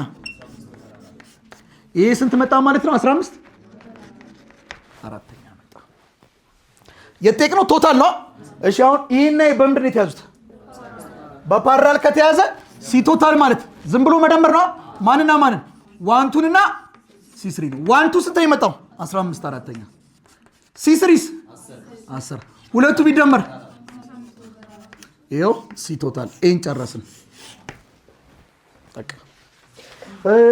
ይሄ ስንት መጣ ማለት ነው 15 አራተኛ መጣ የጠቅነው ቶታል ነው እሺ አሁን ይሄና በምንድን ነው የተያዙት በፓራል ከተያዘ ሲ ቶታል ማለት ዝም ብሎ መደመር ነው ማንና ማንን 1 2 እና C3 ነው 1 2 ስንት ይመጣው 15 አራተኛ C3 10 ሁለቱ ቢደመር ይሄው ሲ ቶታል ኤን ጨረስን በቃ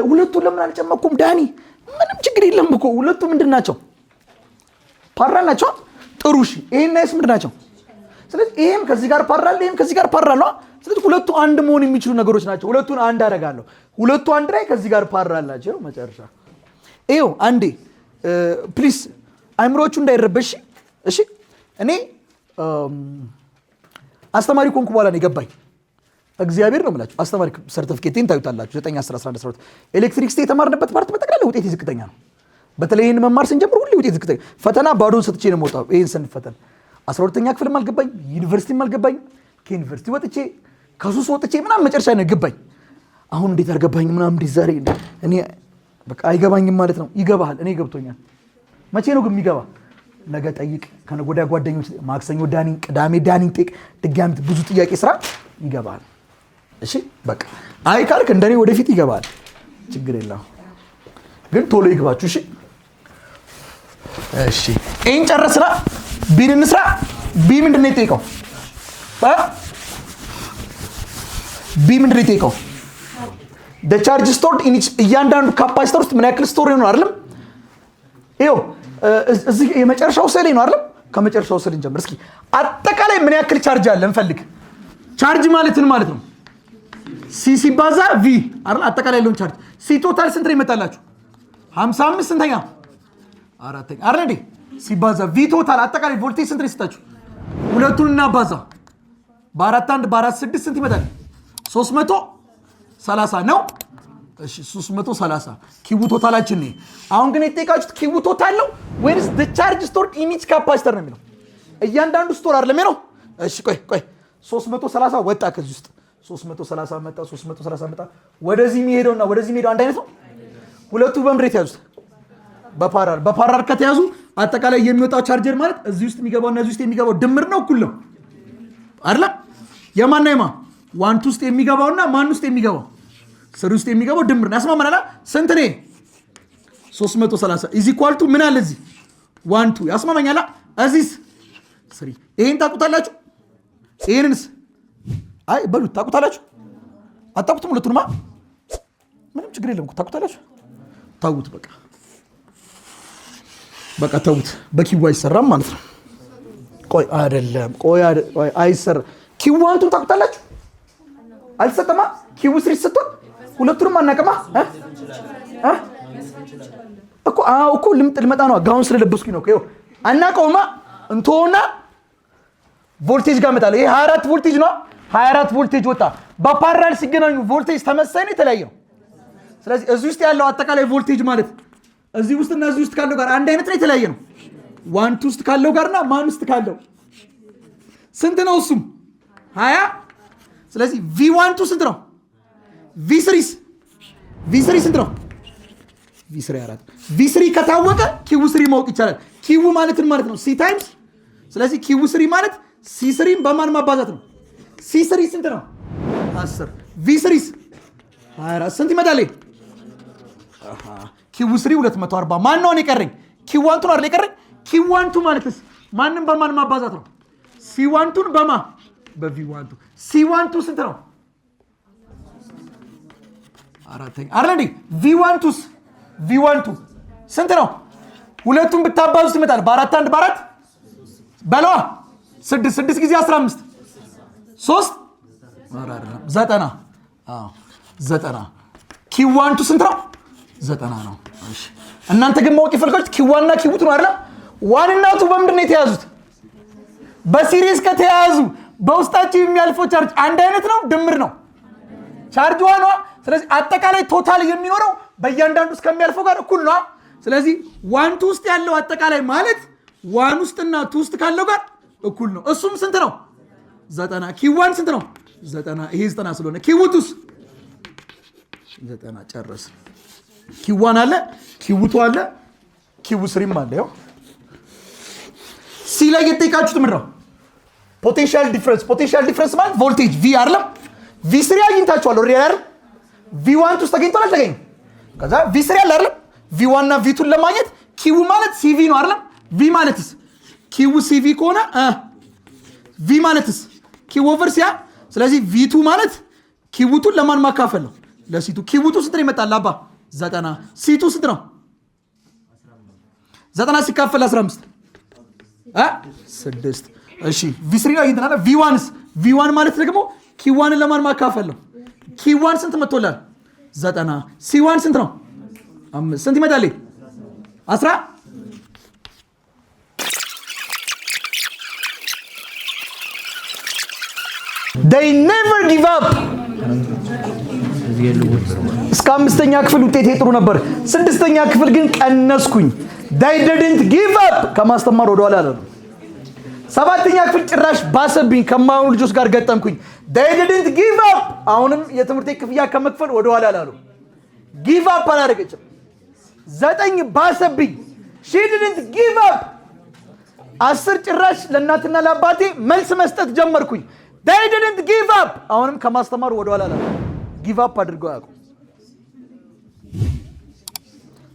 ሁለቱ ለምን አልጨመኩም ዳኒ ምንም ችግር የለም እኮ ሁለቱ ምንድናቸው ፓራል ናቸው ጥሩ እሺ ይሄን ናይስ ምንድናቸው ስለዚህ ይሄም ከዚህ ጋር ፓራል ይሄም ከዚህ ጋር ፓራል ነው ስለዚህ ሁለቱ አንድ መሆን የሚችሉ ነገሮች ናቸው ሁለቱን አንድ አደርጋለሁ ሁለቱ አንድ ላይ ከዚህ ጋር ፓራል ናቸው መጨረሻ ይሄው አንዴ ፕሊዝ አይምሮቹ እንዳይረበሽ እሺ እኔ አስተማሪ ኮንኩ በኋላ ነው የገባኝ እግዚአብሔር ነው የምላችሁ አስተማሪ ሰርቲፊኬቴን ታዩታላችሁ 9 10 11 12 ኤሌክትሪክስ የተማርንበት ፓርት በጠቅላላ ውጤት ዝቅተኛ ነው በተለይ ይሄን መማር ስንጀምር ሁሉ ውጤት ዝቅተኛ ፈተና ባዶን ሰጥቼ ነው የምወጣው ይሄን ስንፈተን 12ኛ ክፍልም አልገባኝ ዩኒቨርሲቲም አልገባኝ ከዩኒቨርሲቲ ወጥቼ ከሱስ ወጥቼ ምናምን መጨረሻ ነው ገባኝ አሁን እንዴት አልገባኝ ምናምን እንዴት ዛሬ እኔ በቃ አይገባኝም ማለት ነው ይገባል እኔ ገብቶኛል መቼ ነው ግን የሚገባ ነገ ጠይቅ ከነጎዳ ጓደኞች ማክሰኞ ዳኒን ቅዳሜ ዳኒን ጠይቅ ድጋሚ ብዙ ጥያቄ ስራ ይገባል እሺ በቃ አይ ካልክ እንደኔ ወደፊት ይገባል ችግር የለም ግን ቶሎ ይግባችሁ እሺ እሺ ኤን ጨረስና ቢን እንስራ ቢ ምንድነው የጠየቀው ቢ ምንድነው የጠየቀው the charge stored in each እያንዳንዱ ካፓሲተር ውስጥ ምን ያክል ስቶር ነው አይደለም ይሄው እዚህ የመጨረሻው ሴል ነው አይደል ከመጨረሻው ሴል እንጀምር እስኪ አጠቃላይ ምን ያክል ቻርጅ አለ እንፈልግ ቻርጅ ማለት ምን ማለት ነው ሲ ሲባዛ ቪ አይደል አጠቃላይ ያለውን ቻርጅ ሲ ቶታል ስንት ይመጣላችሁ 55 ስንተኛ አራተኛ አይደል እንዴ ሲባዛ ቪ ቶታል አጠቃላይ ቮልቴጅ ስንት ይሰጣችሁ ሁለቱን እናባዛ በአራት አንድ በአራት 6 ስንት ይመጣል 330 ነው እሺ 330 ኪቡ ቶታላችን ነው አሁን ግን የተጠቃችሁት ኪቡ ቶታል ነው ወይስ the charge stored in each capacitor ነው የሚለው እያንዳንዱ ስቶር አይደለም ነው እሺ ቆይ 330 ወጣ ከዚህ ውስጥ 330 መጣ 330 መጣ ወደዚህ የሚሄደውና ወደዚህ የሚሄደው አንድ አይነት ነው ሁለቱ በምድር የተያዙት በፓራል ከተያዙ አጠቃላይ የሚወጣው ቻርጀር ማለት እዚህ ውስጥ የሚገባውና እዚህ ውስጥ የሚገባው ድምር ነው እኩል ነው አይደል የማን ነው 1 ውስጥ የሚገባውና ማን ውስጥ የሚገባው ስር ውስጥ የሚገባው ድምር ነው ያስማማናል ስንት ነው 330 is equal to ምን አለ እዚህ 1 2 ያስማማኛል እዚህስ 3 ይሄን ታቁታላችሁ ይሄንንስ አይ በሉት ታቁታላችሁ አታቁቱም ሁለቱንማ ምንም ችግር የለም እኮ ታቁታላችሁ ታውት በቃ ታውት በኪው አይሰራም ማለት ነው ቆይ አይደለም ቆይ አይሰራ ኪዋንቱን ታቁታላችሁ አልሰጠማ ኪው 3 ሰጥቷል ሁለቱንም አናቀማ እኮ ልመጣ ነው ጋውን ስለለበስኩኝ ነው ይኸው አናቀውማ እንቶና ቮልቴጅ ጋር መጣለ ይሄ 24 ቮልቴጅ ነው 24 ቮልቴጅ ወጣ በፓራል ሲገናኙ ቮልቴጅ ተመሳሳይ ነው የተለያየ ነው ስለዚህ እዚህ ውስጥ ያለው አጠቃላይ ቮልቴጅ ማለት እዚህ ውስጥና እዚህ ውስጥ ካለው ጋር አንድ አይነት ነው የተለያየ ነው 1 ውስጥ ካለው ጋርና ማን ውስጥ ካለው ስንት ነው እሱም 20 ስለዚህ V12 ስንት ነው V3 ስንት ነው V3 4 V3 ከታወቀ Q3 ማወቅ ይቻላል Q ማለት ነው C ታይምስ ስለዚህ Q3 ማለት C3 በማን ማባዛት ነው C3 ስንት ነው 10 V3 24 ስንት ይመጣል? ኪው 3 240 ማን ነው የቀረኝ? ኪው 1 ነው አይደል የቀረኝ? ኪው 1 ማለትስ ማንንም በማን ማባዛት ነው? C1 በማ በV1 C1 ስንት ነው? አራተኛ አይደል እንዴ? V1 ስንት ነው? ሁለቱን ብታባዙት ይመጣል በ4 1 በ4 በለዋ 6 ጊዜ 15 3 አይደለም 90 90 ኪው1 ስንት ነው? 90 ነው። እሺ እናንተ ግን ማወቅ የፈለጋችሁት ኪው1 እና ኪው2 ነው አይደል? ዋን እና ቱ በምንድን ነው የተያዙት? በሲሪስ ከተያዙ በውስጣቸው የሚያልፈው ቻርጅ አንድ አይነት ነው? ድምር ነው? ቻርጅ ዋን ነው። ስለዚህ አጠቃላይ ቶታል የሚኖረው በእያንዳንዱ ውስጥ ከሚያልፈው ጋር እኩል ነው። ስለዚህ 1 2 ውስጥ ያለው አጠቃላይ ማለት 1 ውስጥና 2 ውስጥ ካለው ጋር እኩል ነው። እሱም ስንት ነው? 90 ኪው1 ስንት ነው? 90 ይሄ 90 ስለሆነ ኪው2ስ 90 ጨረስ። ኪው1 አለ፣ ኪው2 አለ፣ ኪው3ም አለ። ያው ሲ ላይ የጠይቃችሁት ምንድን ነው? ፖቴንሻል ዲፍረንስ ማለት ቮልቴጅ ቪ አይደለም? ቪ3 አግኝታችኋል ኦሬዲ አይደል? ቪ1 ውስጥ ተገኝቷል አልተገኘም? ከዛ ቪ3 አለ አይደል? ቪ1 እና ቪ2 ለማግኘት ኪው ማለት ሲቪ ነው አይደል? ቪ ማለትስ ኪው ሲቪ ከሆነ ቪ ማለትስ ኪው ኦቨር ሲያ። ስለዚህ ቪ2 ማለት ኪው2 ለማን ማካፈል ነው? ለሲ2። ኪው2 ስንት ነው ይመጣል አባ? 90። ሲ2 ስንት ነው? 90 ሲካፈል 15 6። እሺ ቪ3 ላይ ይተናል። ቪ1 ማለት ደግሞ ኪው1 ለማን ማካፈል ነው? ኪው1 ስንት መጥቶላል? 90። ሲ1 ስንት ነው? 5 ስንት ይመጣል? 10 They never give up. እስከ 5ኛ ክፍል ውጤቴ ጥሩ ነበር። 6ኛ ክፍል ግን ቀነስኩኝ። They didn't give up. ከማስተማር ወደ ኋላ አላሉ። 7ኛ ክፍል ጭራሽ ባሰብኝ። ከማይሆኑ ልጆች ጋር ገጠምኩኝ። They didn't give up. አሁንም የትምህርት ክፍያ ከመክፈል ወደ ኋላ አላሉ። give up አላደረገችም። 9 ባሰብኝ። She didn't give up. 10 ጭራሽ ለእናትና ለአባቴ መልስ መስጠት ጀመርኩኝ። They didn't give up. አሁንም ከማስተማር ወደ ኋላ አላሉ። give up አድርገው ያውቁ።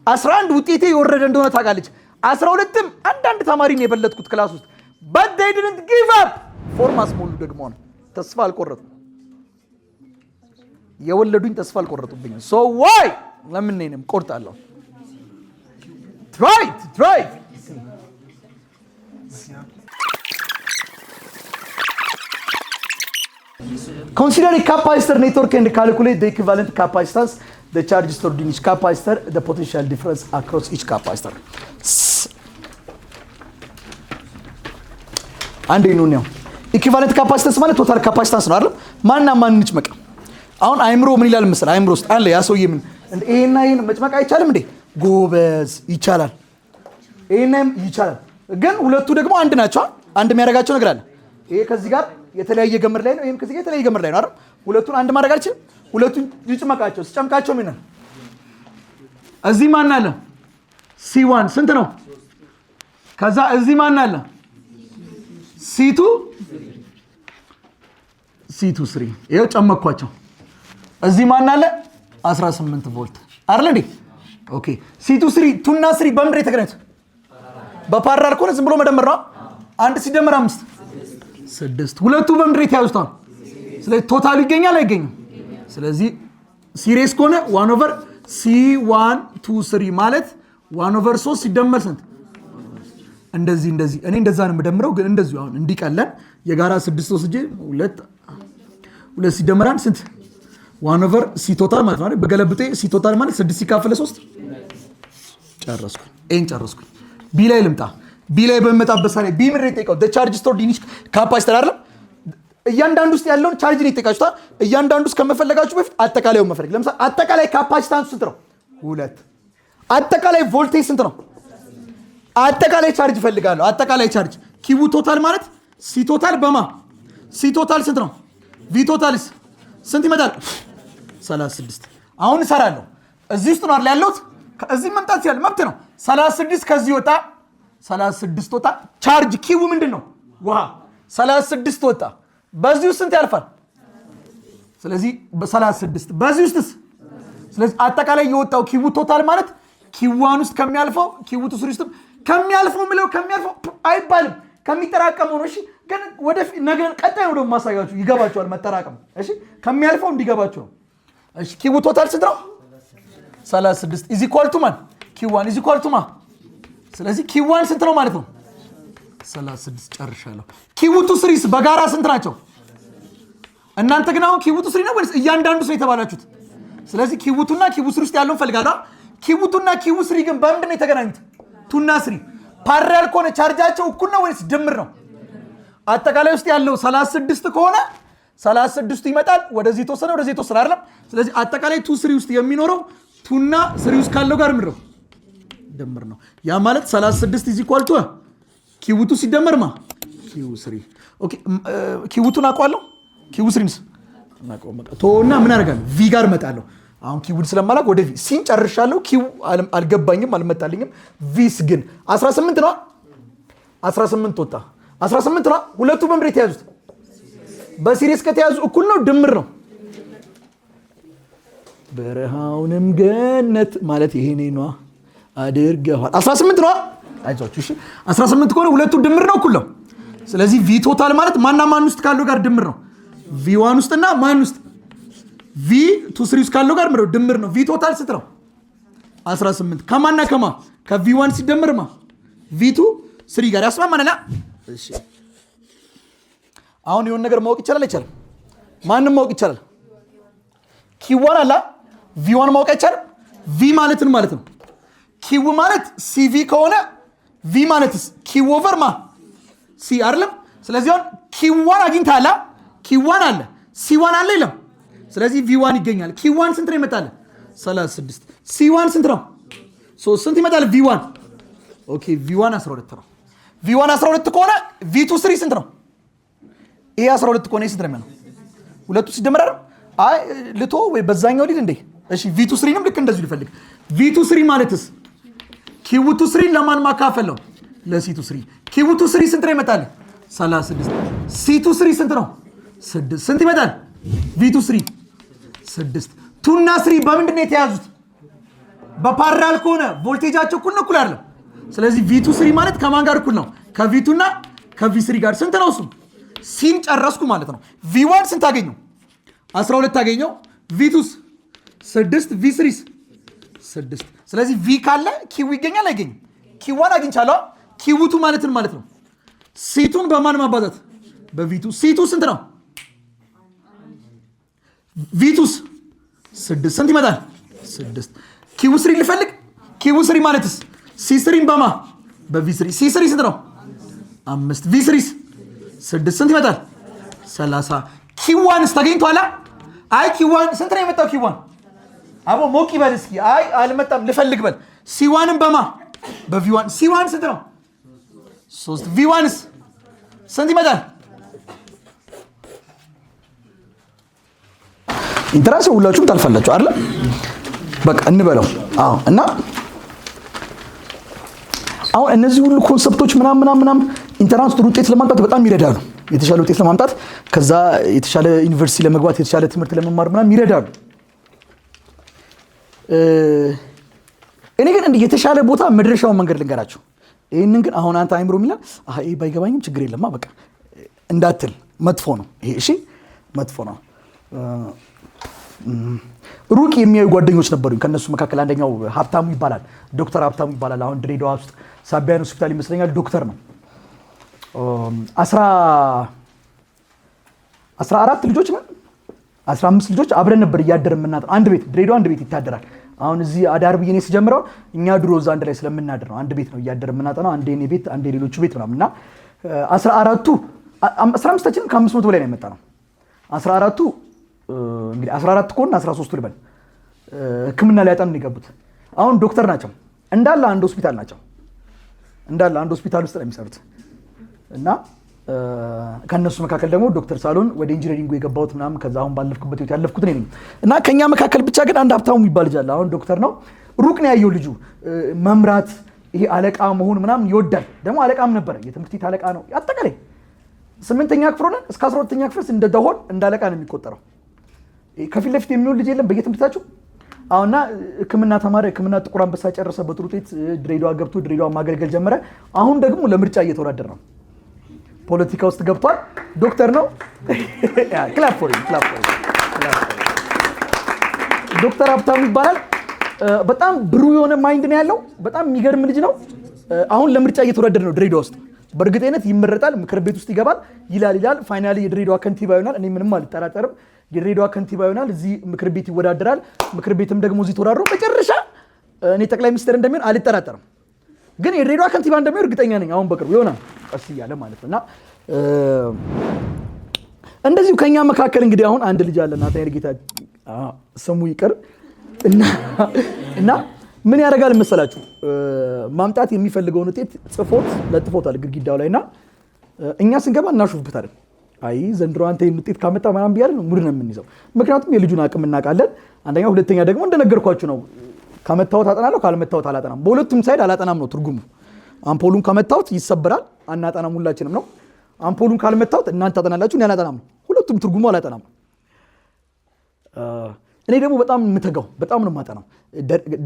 11 ውጤቴ የወረደ እንደሆነ ታውቃለች። 12ም አንዳንድ ተማሪን የበለጥኩት ክላስ ውስጥ but they didn't give up. ፎርማስ ሞሉ ደግሞ ነው። ተስፋ አልቆረጡም። የወለዱኝ ተስፋ አልቆረጡብኝም። so why ለምን ነኝም ቆርጣለሁ። try Consider a capacitor network and calculate the equivalent capacitance, the charge stored in each capacitor, the potential difference across each capacitor. አንድ ነው ኢኩቫለንት ካፓሲተንስ ማለት ቶታል ካፓሲተንስ ነው አይደል? ማንና ማን እንጭመቅ? አሁን አይምሮ ምን ይላል መሰል? አይምሮ ውስጥ አለ ያ ሰውዬ ምን ይሄና ይሄን መጭመቅ አይቻልም እንዴ? ጎበዝ ይቻላል። ይሄንም ይቻላል። ግን ሁለቱ ደግሞ አንድ ናቸው። አንድ የሚያደርጋቸው ነገር አለ። ይሄ ከዚህ ጋር የተለያየ ገመድ ላይ ነው። ይሄም ከዚህ ጋር የተለያየ ገመድ ላይ ነው አይደል? ሁለቱን አንድ ማድረግ አልችልም። ሁለቱን ይጭመቃቸው። ሲጨምቃቸው ምን ነው? እዚህ ማን አለ? C1 ስንት ነው? ከዛ እዚህ ማን አለ? C2 3 ይሄው ጨመቅኳቸው። እዚህ ማን አለ? 18 ቮልት አይደል እንዴ? ኦኬ C2 3 2 እና 3 በምድር የተገናኙት በፓራል ከሆነ ዝም ብሎ መደመር ነው። 1 ሲደመር 5 6። ሁለቱ በምድር የተያዙት ነው። ስለዚህ ቶታሉ ይገኛል አይገኝም? ስለዚህ ሲሪየስ ከሆነ 1/C1 2 3 ማለት 1/3 ሲደመር ስንት? እንደዚህ እኔ እንደዛ ነው የምደምረው። ግን እንደዚህ አሁን እንዲቀለን የጋራ 6 ወስጄ 2 ሲደመር 1 ስንት? 1/C ቶታል ማለት ነው። በገለብጤ C ቶታል ማለት 6 ሲካፈል 3 ጨረስኩኝ። ጨረስኩኝ። ቢ ላይ ልምጣ። ቢ ላይ በመጣበት ሳለ ቢ ምን ይጠይቀው? the charge stored in each capacitor አይደል? እያንዳንዱ ውስጥ ያለውን ቻርጅ ነው ይጠይቃችኋል። እያንዳንዱ ውስጥ ከመፈለጋችሁ በፊት አጠቃላዩን መፈለግ። ለምሳሌ አጠቃላይ ካፓሲታንስ ስንት ነው? 2። አጠቃላይ ቮልቴጅ ስንት ነው? አጠቃላይ ቻርጅ ፈልጋለሁ። አጠቃላይ ቻርጅ ኪው ቶታል ማለት ሲ ቶታል በማ ሲ ቶታል ስንት ነው? ቪ ቶታልስ ስንት ይመጣል? 36። አሁን እሰራለሁ። እዚህ ውስጥ ነው አይደል ያለሁት? ከዚህ መምጣት ያለ መብት ነው። 36 ከዚህ ወጣ፣ 36 ወጣ። ቻርጅ ኪው ምንድን ነው? ውሃ። 36 ወጣ። በዚህ ውስጥ ስንት ያልፋል? ስለዚህ በ36 በዚህ ውስጥስ ስለዚህ አጠቃላይ የወጣው ኪው ቶታል ማለት ኪዋን ውስጥ ከሚያልፈው ኪው2 3 ውስጥ ከሚያልፈው ምለው ከሚያልፈው አይባልም ከሚጠራቀመው ነው። እሺ ግን ወደፊት ነገ ቀጣይ ነው ደግሞ ማሳያችሁ ይገባችኋል መጠራቀም። እሺ ከሚያልፈው እንዲገባችሁ ነው። እሺ ኪው ቶታል ስንት ነው? 36 ኢዝ ኢኳል ቱ ማን ኪዋን ኢዝ ኢኳል ቱ ማ ስለዚህ ኪዋን ስንት ነው ማለት ነው? 36 ጨርሻለሁ። ኪው2 3 በጋራ ስንት ናቸው? እናንተ ግን አሁን ኪው2 3 ነው ወይስ እያንዳንዱ ነው የተባላችሁት? ስለዚህ ኪው2 እና ኪው3 ውስጥ ያለውን ፈልጋለሁ። ኪው2 እና ኪው3 ግን በምንድን ነው የተገናኙት? 2 እና 3 ፓራል ከሆነ ቻርጃቸው እኩል ነው ወይስ ድምር ነው? አጠቃላይ ውስጥ ያለው 36 ከሆነ 36ቱ ይመጣል ወደዚህ ተወሰነ ወደዚህ ተወሰነ አይደለም። ስለዚህ አጠቃላይ 2 3 ውስጥ የሚኖረው 2 እና 3 ውስጥ ካለው ጋር ምንድነው? ድምር ነው። ያ ማለት 36 ኢዝ ኢኳል ቱ ኪው2 ሲደመር ማ ኪው3 ኦኬ። ኪው2ን አውቀዋለሁ ኪው3ንስ እና ምን አደርጋለሁ? ቪ ጋር እመጣለሁ። አሁን ኪውን ስለማላውቅ ወደ ቪ ሲን ጨርሻለሁ። ኪው አልገባኝም አልመጣልኝም። ቪስ ግን 18 ነው። 18 ወጣ 18 ነው። ሁለቱ በምድር የተያዙት በሲሪስ ከተያዙ እኩል ነው ድምር ነው። በረሃውንም ገነት ማለት ይሄ ነው አድርገዋል። 18 ነው። አይዟችሁ እሺ 18 ከሆነ ሁለቱ ድምር ነው እኩል ነው። ስለዚህ ቪ ቶታል ማለት ማንና ማን ውስጥ ካለው ጋር ድምር ነው። ቪ1 ውስጥና ማን ውስጥ ቪ2 3 ውስጥ ካለው ጋር ምንድነው ድምር ነው። ቪ ቶታል ስንት ነው? 18 ከማና ከማ ከቪ1 ሲደመር ማ ቪ2 3 ጋር ያስማማናል። እሺ አሁን የሆነ ነገር ማወቅ ይቻላል አይቻልም? ማንንም ማወቅ ይቻላል። ኪው1 አላ ቪ1 ማወቅ አይቻልም? ቪ ማለትን ማለት ነው። ኪው ማለት ሲቪ ከሆነ ቪ ማለትስ ኪው ኦቨር ማ ሲ አይደለም። ስለዚህ አሁን ኪው1 አግኝታላ ኪው1 አለ ሲ1 አለ ይለም። ስለዚህ ቪ1 ይገኛል። ኪው1 ስንት ነው ይመጣል? 36 ሲ1 ስንት ነው? 3 ስንት ይመጣል? ቪ1 ኦኬ ቪ1 12 ነው። ቪ1 12 ከሆነ ቪ2 3 ስንት ነው? ይሄ 12 ከሆነ ስንት ነው የሚሆነው? ሁለቱ ሲደመር አይደል? አይ ልቶ ወይ በዛኛው ሊድ እንዴ? እሺ ቪ2 3ንም ልክ እንደዚህ ሊፈልግ ቪ2 3 ማለትስ ኪው2 3 ለማን ማካፈል ነው? ለሲ2 3 ኪው2 3 ስንት ነው ይመጣል? 36 ሲ2 3 ስንት ነው? 6 ስንት ይመጣል? ቪ2 3 6 2 እና 3 በምንድን ነው የተያዙት? በፓራል ከሆነ ቮልቴጃቸው እኩል ነው እኩል አይደለም። ስለዚህ ቪ2 3 ማለት ከማን ጋር እኩል ነው? ከቪ2 እና ከቪ3 ጋር ስንት ነው? እሱ ሲን ጨረስኩ ማለት ነው። ቪ1 ስንት አገኘው? 12 አገኘው። ቪ2 6 ቪ3 6 ስለዚህ ቪ ካለ ኪው ይገኛል አይገኝም? ኪው1 አግኝቻለሁ። ኪው2 ማለትን ማለት ነው ሲቱን በማን ማባዛት? በቪ2 ሲቱ ስንት ነው? ቪቱስ 6 ስንት ይመጣል? 6 ኪው3 ልፈልግ። ኪው3 ማለትስ ሲ3 በማ በቪ3 ሲ3 ስንት ነው? 5 ቪ3 6 ስንት ይመጣል? 30 ኪው1ስ ተገኝቷል። አይ ኪው1 ስንት ነው የመጣው? ኪው1 አቦ ሞቂ በል እስኪ። አይ አልመጣም ልፈልግ በል። ሲ1ን በማ በቪ1 ሲ1 ስንት ነው? 3 ቪ1ስ ስንት ይመጣል? ኢንተራንስ ሁላችሁም ታልፋላችሁ አይደል? በቃ እንበለው። አዎ እና አሁን እነዚህ ሁሉ ኮንሰፕቶች ምናምን ኢንተራንስ ጥሩ ውጤት ለማምጣት በጣም ይረዳሉ። የተሻለ ውጤት ለማምጣት ከዛ የተሻለ ዩኒቨርሲቲ ለመግባት የተሻለ ትምህርት ለመማር ምናምን ይረዳሉ። እኔ ግን እንደ የተሻለ ቦታ መድረሻውን መንገድ ልንገራችሁ። ይሄንን ግን አሁን አንተ አይምሮ የሚላል ይሄ ባይገባኝም ችግር የለማ በቃ እንዳትል መጥፎ ነው ይሄ። እሺ መጥፎ ነው። ሩቅ የሚያዩ ጓደኞች ነበሩኝ። ከነሱ መካከል አንደኛው ሀብታሙ ይባላል። ዶክተር ሀብታሙ ይባላል። አሁን ድሬዳዋ ውስጥ ሳቢያን ሆስፒታል ይመስለኛል ዶክተር ነው። 14 ልጆች ነው 15 ልጆች አብረን ነበር እያደረ የምናድረው። አንድ ቤት ድሬዳዋ አንድ ቤት ይታደራል። አሁን እዚህ አዳር ብዬ ነው ስጀምረው እኛ ድሮ እዛ አንድ ላይ ስለምናድር ነው አንድ ቤት ነው እያደረ የምናጠናው። አንዴ እኔ ቤት አንዴ ሌሎቹ ቤት ምናምን እና 14ቱ 15ታችንም ከ500 በላይ ነው የመጣነው። 14ቱ እንግዲህ 14 ከሆነ 13ቱ ልበል ሕክምና ላይ ያጣም ነው የገቡት። አሁን ዶክተር ናቸው እንዳለ አንድ ሆስፒታል ናቸው እንዳለ አንድ ሆስፒታል ውስጥ ነው የሚሰሩት። እና ከነሱ መካከል ደግሞ ዶክተር ሳሎን ወደ ኢንጂነሪንግ የገባሁት ምናምን ከዛ አሁን ባለፍኩበት ህይወት ያለፍኩት ነኝ። እና ከኛ መካከል ብቻ ግን አንድ ሀብታሙ የሚባል ልጅ አለ። አሁን ዶክተር ነው። ሩቅ ነው ያየው ልጁ መምራት ይሄ አለቃ መሆን ምናምን ይወዳል። ደግሞ አለቃም ነበረ የትምህርት ቤት አለቃ ነው። አጠቃላይ 8ኛ ክፍል ሆነን እስከ 12ኛ ክፍል እንደደሆን እንዳለቃ ነው የሚቆጠረው። ከፊት ለፊት የሚሆን ልጅ የለም በየትምህርታችሁ አሁንና ህክምና ተማረ፣ ህክምና ጥቁር አንበሳ ጨረሰ በጥሩ ውጤት፣ ድሬዳዋ ገብቶ ድሬዳዋ ማገልገል ጀመረ። አሁን ደግሞ ለምርጫ እየተወዳደረ ነው። ፖለቲካ ውስጥ ገብቷል። ዶክተር ነው። ክላፕ ፎር ዶክተር ሀብታሙ ይባላል። በጣም ብሩህ የሆነ ማይንድ ነው ያለው። በጣም የሚገርም ልጅ ነው። አሁን ለምርጫ እየተወዳደረ ነው ድሬዳዋ ውስጥ። በእርግጠኝነት ይመረጣል፣ ምክር ቤት ውስጥ ይገባል ይላል። ፋይናሊ የድሬዳዋ ከንቲባ ይሆናል። እኔ ምንም አልጠራጠርም። የድሬዳዋ ከንቲባ ይሆናል። እዚህ ምክር ቤት ይወዳደራል። ምክር ቤትም ደግሞ እዚህ ተወዳድሮ መጨረሻ እኔ ጠቅላይ ሚኒስትር እንደሚሆን አልጠራጠርም። ግን የድሬዳዋ ከንቲባ እንደሚሆን እርግጠኛ ነኝ። አሁን በቅርቡ ይሆናል ቀስ እያለ ማለት ነው። እና እንደዚሁ ከኛ መካከል እንግዲህ አሁን አንድ ልጅ አለ ናትናኤል ጌታ ስሙ ይቅር እና ምን ያደርጋል መሰላችሁ? ማምጣት የሚፈልገውን ውጤት ጽፎት ለጥፎታል ግድግዳው ላይ እና እኛ ስንገባ እናሹፍበታለን። አይ ዘንድሮ አንተ ይህን ውጤት ካመጣ ምናምን ብያለን ሙድ ነው የምንይዘው። ምክንያቱም የልጁን አቅም እናውቃለን። አንደኛ፣ ሁለተኛ ደግሞ እንደነገርኳችሁ ነው። ከመታወት አጠናለሁ፣ ካልመታወት አላጠናም። በሁለቱም ሳይድ አላጠናም ነው ትርጉሙ። አምፖሉን ከመታወት ይሰበራል፣ አናጠናም ሁላችንም ነው። አምፖሉን ካልመታወት እናንተ አጠናላችሁ፣ እኔ አላጠናም ነው። ሁለቱም ትርጉሙ አላጠናም ነው። እኔ ደግሞ በጣም የምተጋው በጣም ነው የማጠናው።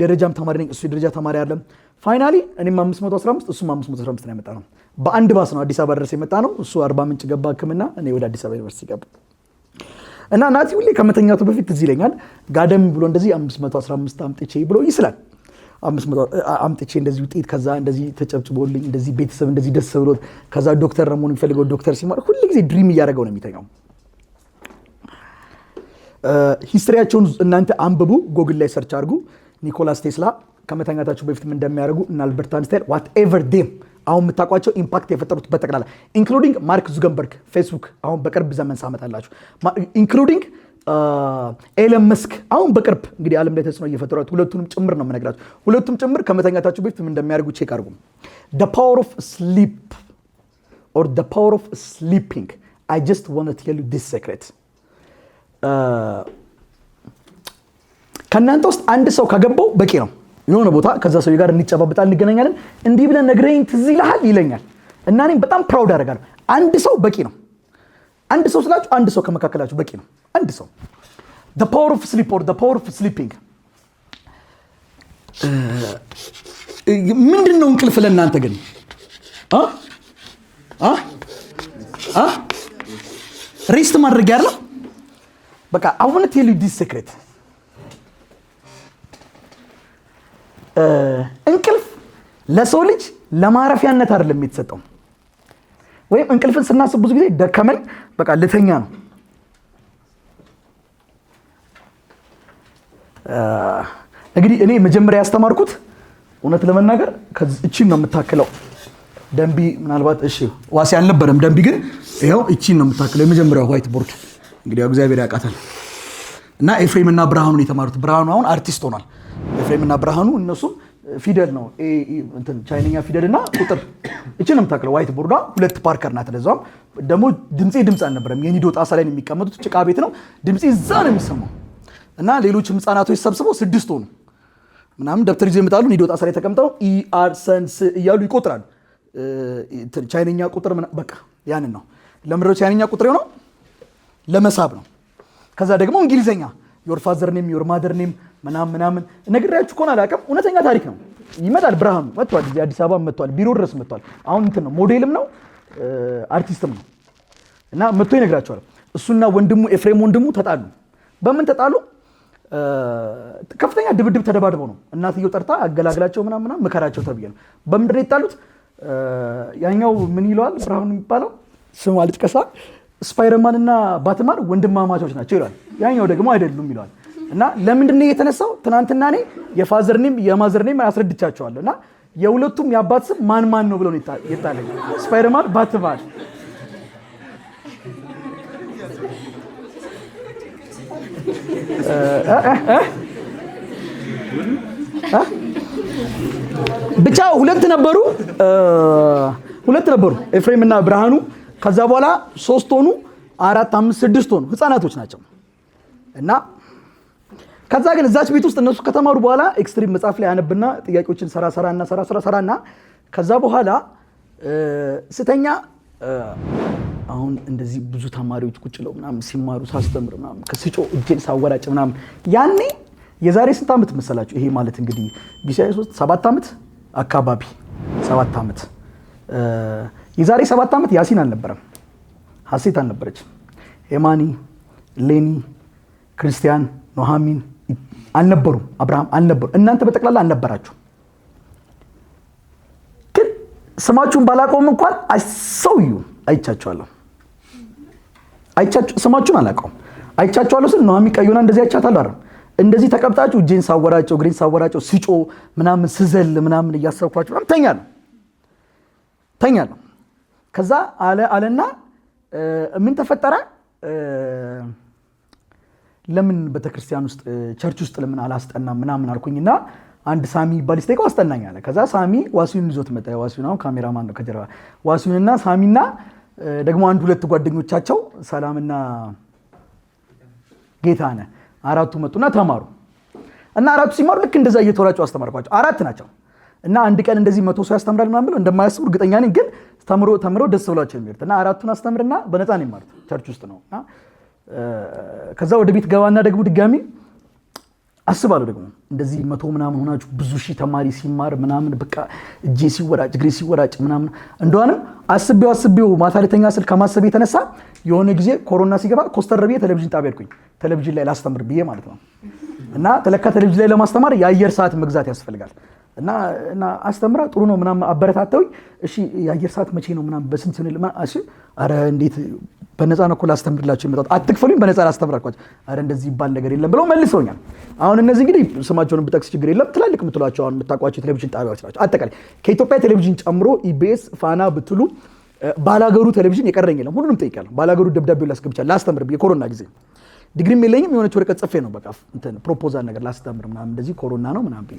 ደረጃም ተማሪ ነኝ፣ እሱ የደረጃ ተማሪ አይደለም። ፋይናሊ እኔም 515 እሱም 515 ነው ያመጣ ነው። በአንድ ባስ ነው አዲስ አበባ ድረስ የመጣ ነው። እሱ 40 ምንጭ ገባ ህክምና፣ እኔ ወደ አዲስ አበባ ዩኒቨርሲቲ ገባ እና ናቲ ሁሌ ከመተኛቱ በፊት ትዝ ይለኛል ጋደም ብሎ እንደዚህ 515 አምጥቼ ብሎ ይስላል። 500 አምጥቼ እንደዚህ ውጤት፣ ከዛ እንደዚህ ተጨብጭቦልኝ፣ እንደዚህ ቤተሰብ እንደዚህ ደስ ብሎት፣ ከዛ ዶክተር ነው መሆን የሚፈልገው ዶክተር ሲማር ሁሉ ጊዜ ድሪም እያደረገው ነው የሚተኛው። ሂስትሪያቸውን እናንተ አንብቡ፣ ጎግል ላይ ሰርች አድርጉ። ኒኮላስ ቴስላ ከመተኛታቸው በፊት ምን እንደሚያደርጉ እና አልበርት አንስታይን ዋትኤቨር ዴም አሁን የምታውቋቸው ኢምፓክት የፈጠሩት በጠቅላላ ኢንክሉዲንግ ማርክ ዙከንበርግ ፌስቡክ አሁን በቅርብ ዘመን ሳመጣላችሁ፣ ኢንክሉዲንግ ኤለን መስክ አሁን በቅርብ እንግዲህ ዓለም ላይ ተጽዕኖ እየፈጠሩ ሁለቱንም ጭምር ነው የምነግራችሁ። ሁለቱም ጭምር ከመተኛታቸው በፊት ምን እንደሚያደርጉ ቼክ አድርጉ። the power of sleep or the power of sleeping. I just want to tell you this secret. ከእናንተ ውስጥ አንድ ሰው ካገባው በቂ ነው። የሆነ ቦታ ከዛ ሰው ጋር እንጨባበጣል፣ እንገናኛለን፣ እንዲህ ብለን ነግረኝ ትዝ ይልሃል ይለኛል እና እኔም በጣም ፕራውድ አደርጋለሁ። አንድ ሰው በቂ ነው። አንድ ሰው ስላችሁ አንድ ሰው ከመካከላችሁ በቂ ነው። አንድ ሰው the power of sleep or the power of sleeping። ምንድነው እንቅልፍ ለእናንተ ግን? ሬስት ማድረግ ያለው በቃ I want to tell you this secret። እንቅልፍ ለሰው ልጅ ለማረፊያነት አይደለም የተሰጠው። ወይም እንቅልፍን ስናስብ ብዙ ጊዜ ደከመኝ በቃ ልተኛ ነው። እንግዲህ እኔ መጀመሪያ ያስተማርኩት እውነት ለመናገር እቺን ነው የምታክለው ደንቢ፣ ምናልባት እሺ ዋሲ አልነበረም ደንቢ፣ ግን ይሄው እቺን ነው የምታክለው የመጀመሪያው ዋይት ቦርድ። እንግዲህ እግዚአብሔር ያውቃታል። እና ኤፍሬም እና ብርሃኑ የተማሩት። ብርሃኑ አሁን አርቲስት ሆኗል። ኤፍሬም እና ብርሃኑ እነሱም ፊደል ነው እንትን ቻይነኛ ፊደል እና ቁጥር እቺን ነው የምታክለው ዋይት ቦርዷ። ሁለት ፓርከር ናት። ለዛም ደግሞ ድምጽ አልነበረም። የኒዶ ጣሳ ላይ ነው የሚቀመጡት። ጭቃ ቤት ነው፣ ድምጽ እዛ ነው የሚሰማው። እና ሌሎችም ህፃናቶች ሰብስበው 6 ሆኑ ምናምን ደብተር ይዘው ይመጣሉ። ኒዶ ጣሳ ላይ ተቀምጠው ኢአር ሰንስ እያሉ ይቆጥራሉ። ቻይነኛ ቁጥር በቃ ያንን ነው። ለምንድነው ቻይነኛ ቁጥር ነው? ለመሳብ ነው። ከዛ ደግሞ እንግሊዘኛ ዮር ፋዘር ኔም ዮር ማደር ኔም ምናምን ነግሬያችሁ ከሆነ አላውቅም። እውነተኛ ታሪክ ነው። ይመጣል። ብርሃኑ መጥቷል፣ እዚህ አዲስ አበባ መጥቷል፣ ቢሮ ድረስ መጥቷል። አሁን እንትን ነው ሞዴልም ነው አርቲስትም ነው። እና መጥቶ ይነግራቸዋል። እሱና ወንድሙ ኤፍሬም ወንድሙ ተጣሉ። በምን ተጣሉ? ከፍተኛ ድብድብ ተደባድበው ነው። እናትየው ጠርታ አገላግላቸው ምናምን ምከራቸው ተብዬ ነው። በምንድን ነው የጣሉት? ያኛው ምን ይለዋል ብርሃኑ የሚባለው ስሙ አልጥቀሳ ስፓይደርማን እና ባትማን ወንድማማቾች ናቸው ይላል። ያኛው ደግሞ አይደሉም ይለዋል። እና ለምንድን ነው የተነሳው? ትናንትና እኔ የፋዘር ኔም የማዘር ኔም አስረድቻቸዋለሁ። እና የሁለቱም የአባት ስም ማን ነው ብለው የጣለኝ ስፓይደርማን ባትማን። ብቻ ሁለት ነበሩ ኤፍሬም እና ብርሃኑ። ከዛ በኋላ 3 ሆኑ፣ 4፣ 5፣ 6 ሆኑ። ህፃናቶች ናቸው። እና ከዛ ግን እዛች ቤት ውስጥ እነሱ ከተማሩ በኋላ ኤክስትሪም መጽሐፍ ላይ አነብና ጥያቄዎችን ሰራና ከዛ በኋላ ስተኛ አሁን እንደዚህ ብዙ ተማሪዎች ቁጭ ብለው ምናምን ሲማሩ ሳስተምር ምናምን ከስጮ እጄን ሳወራጭ ምናምን ያኔ የዛሬ ስንት ዓመት መሰላችሁ? ይሄ ማለት እንግዲህ ቢሳይ 7 ዓመት አካባቢ 7 ዓመት የዛሬ 7 ዓመት ያሲን አልነበረም፣ ሀሴት አልነበረችም፣ ሄማኒ፣ ሌኒ፣ ክርስቲያን፣ ኖሃሚን አልነበሩም፣ አብርሃም አልነበሩ። እናንተ በጠቅላላ አልነበራችሁ። ግን ስማችሁን ባላቆም እንኳን አይሰውዩ አይቻችኋለሁ። ስማችሁን አላውቀውም፣ አይቻችኋለሁ ስል ኖሃሚ ቀዩና እንደዚህ አይቻታለሁ አይደል? እንደዚህ ተቀብጣችሁ እጄን ሳወራቸው እግሬን ሳወራቸው ስጮ ምናምን ስዘል ምናምን እያሰብኳችሁ ምናምን ተኛለሁ። ከዛ አለና ምን ተፈጠረ? ለምን ቤተክርስቲያን ውስጥ ቸርች ውስጥ ለምን አላስጠናም ምናምን አልኩኝና አንድ ሳሚ ይባል ስቴቆ አስጠናኝ አለ። ከዛ ሳሚ ዋሲውን ይዞት መጣ። ዋሲውን አሁን ካሜራማን ነው ከጀርባ። ዋሲውንና ሳሚና ደግሞ አንድ ሁለት ጓደኞቻቸው ሰላምና ጌታነህ አራቱ መጡና ተማሩ። እና አራቱ ሲማሩ ልክ እንደዛ እየተወራጩ አስተማርኳቸው። 4 ናቸው። እና አንድ ቀን እንደዚህ 100 ሰው ያስተምራል ምናምን ብለው እንደማያስቡ እርግጠኛ ነኝ። ግን ተምሮ ደስ ብሏቸው የሚሄዱት እና አራቱን አስተምርና በነፃ ነው የሚማሩት። ቸርች ውስጥ ነው። እና ከዛ ወደ ቤት ገባና ደግሞ ድጋሚ አስባለሁ ደግሞ እንደዚህ 100 ምናምን ሆናችሁ ብዙ ሺህ ተማሪ ሲማር ምናምን በቃ እጄ ሲወራጭ እግሬ ሲወራጭ ምናምን እንደሆነ አስቤው ማታ ልተኛ ስል ከማሰብ የተነሳ የሆነ ጊዜ ኮሮና ሲገባ ኮስተር ብዬ ቴሌቪዥን ጣቢያ ሄድኩኝ። ቴሌቪዥን ላይ ላስተምር ብዬ ማለት ነው። እና ተለካ ቴሌቪዥን ላይ ለማስተማር የአየር ሰዓት መግዛት ያስፈልጋል። እና አስተምራ ጥሩ ነው ምናምን አበረታተውኝ። እሺ የአየር ሰዓት መቼ ነው ምናምን በስንት ነው? እሺ አረ እንዴት በነፃ ነው እኮ ላስተምርላችሁ የመጣሁት፣ አትክፈሉኝ በነፃ ላስተምራችሁ። አረ እንደዚህ ይባል ነገር የለም ብለው መልሰውኛል። አሁን እነዚህ እንግዲህ ስማቸውን ብጠቅስ ችግር የለም ትላልቅ የምትሏቸው አሁን የምታውቋቸው ቴሌቪዥን ጣቢያዎች ናቸው። አጠቃላይ ከኢትዮጵያ ቴሌቪዥን ጨምሮ ኢቢኤስ፣ ፋና ብትሉ ባላገሩ ቴሌቪዥን የቀረኝ የለም። ሁሉንም ጠይቃለሁ። ባላገሩ ደብዳቤው ላስገብቻለሁ ላስተምር የኮሮና ጊዜ ዲግሪም የለኝም የሆነች ወረቀት ጽፌ ነው በቃ እንትን ፕሮፖዛል ነገር ላስተምር ምናምን እንደዚህ ኮሮና ነው ምናምን ብዬ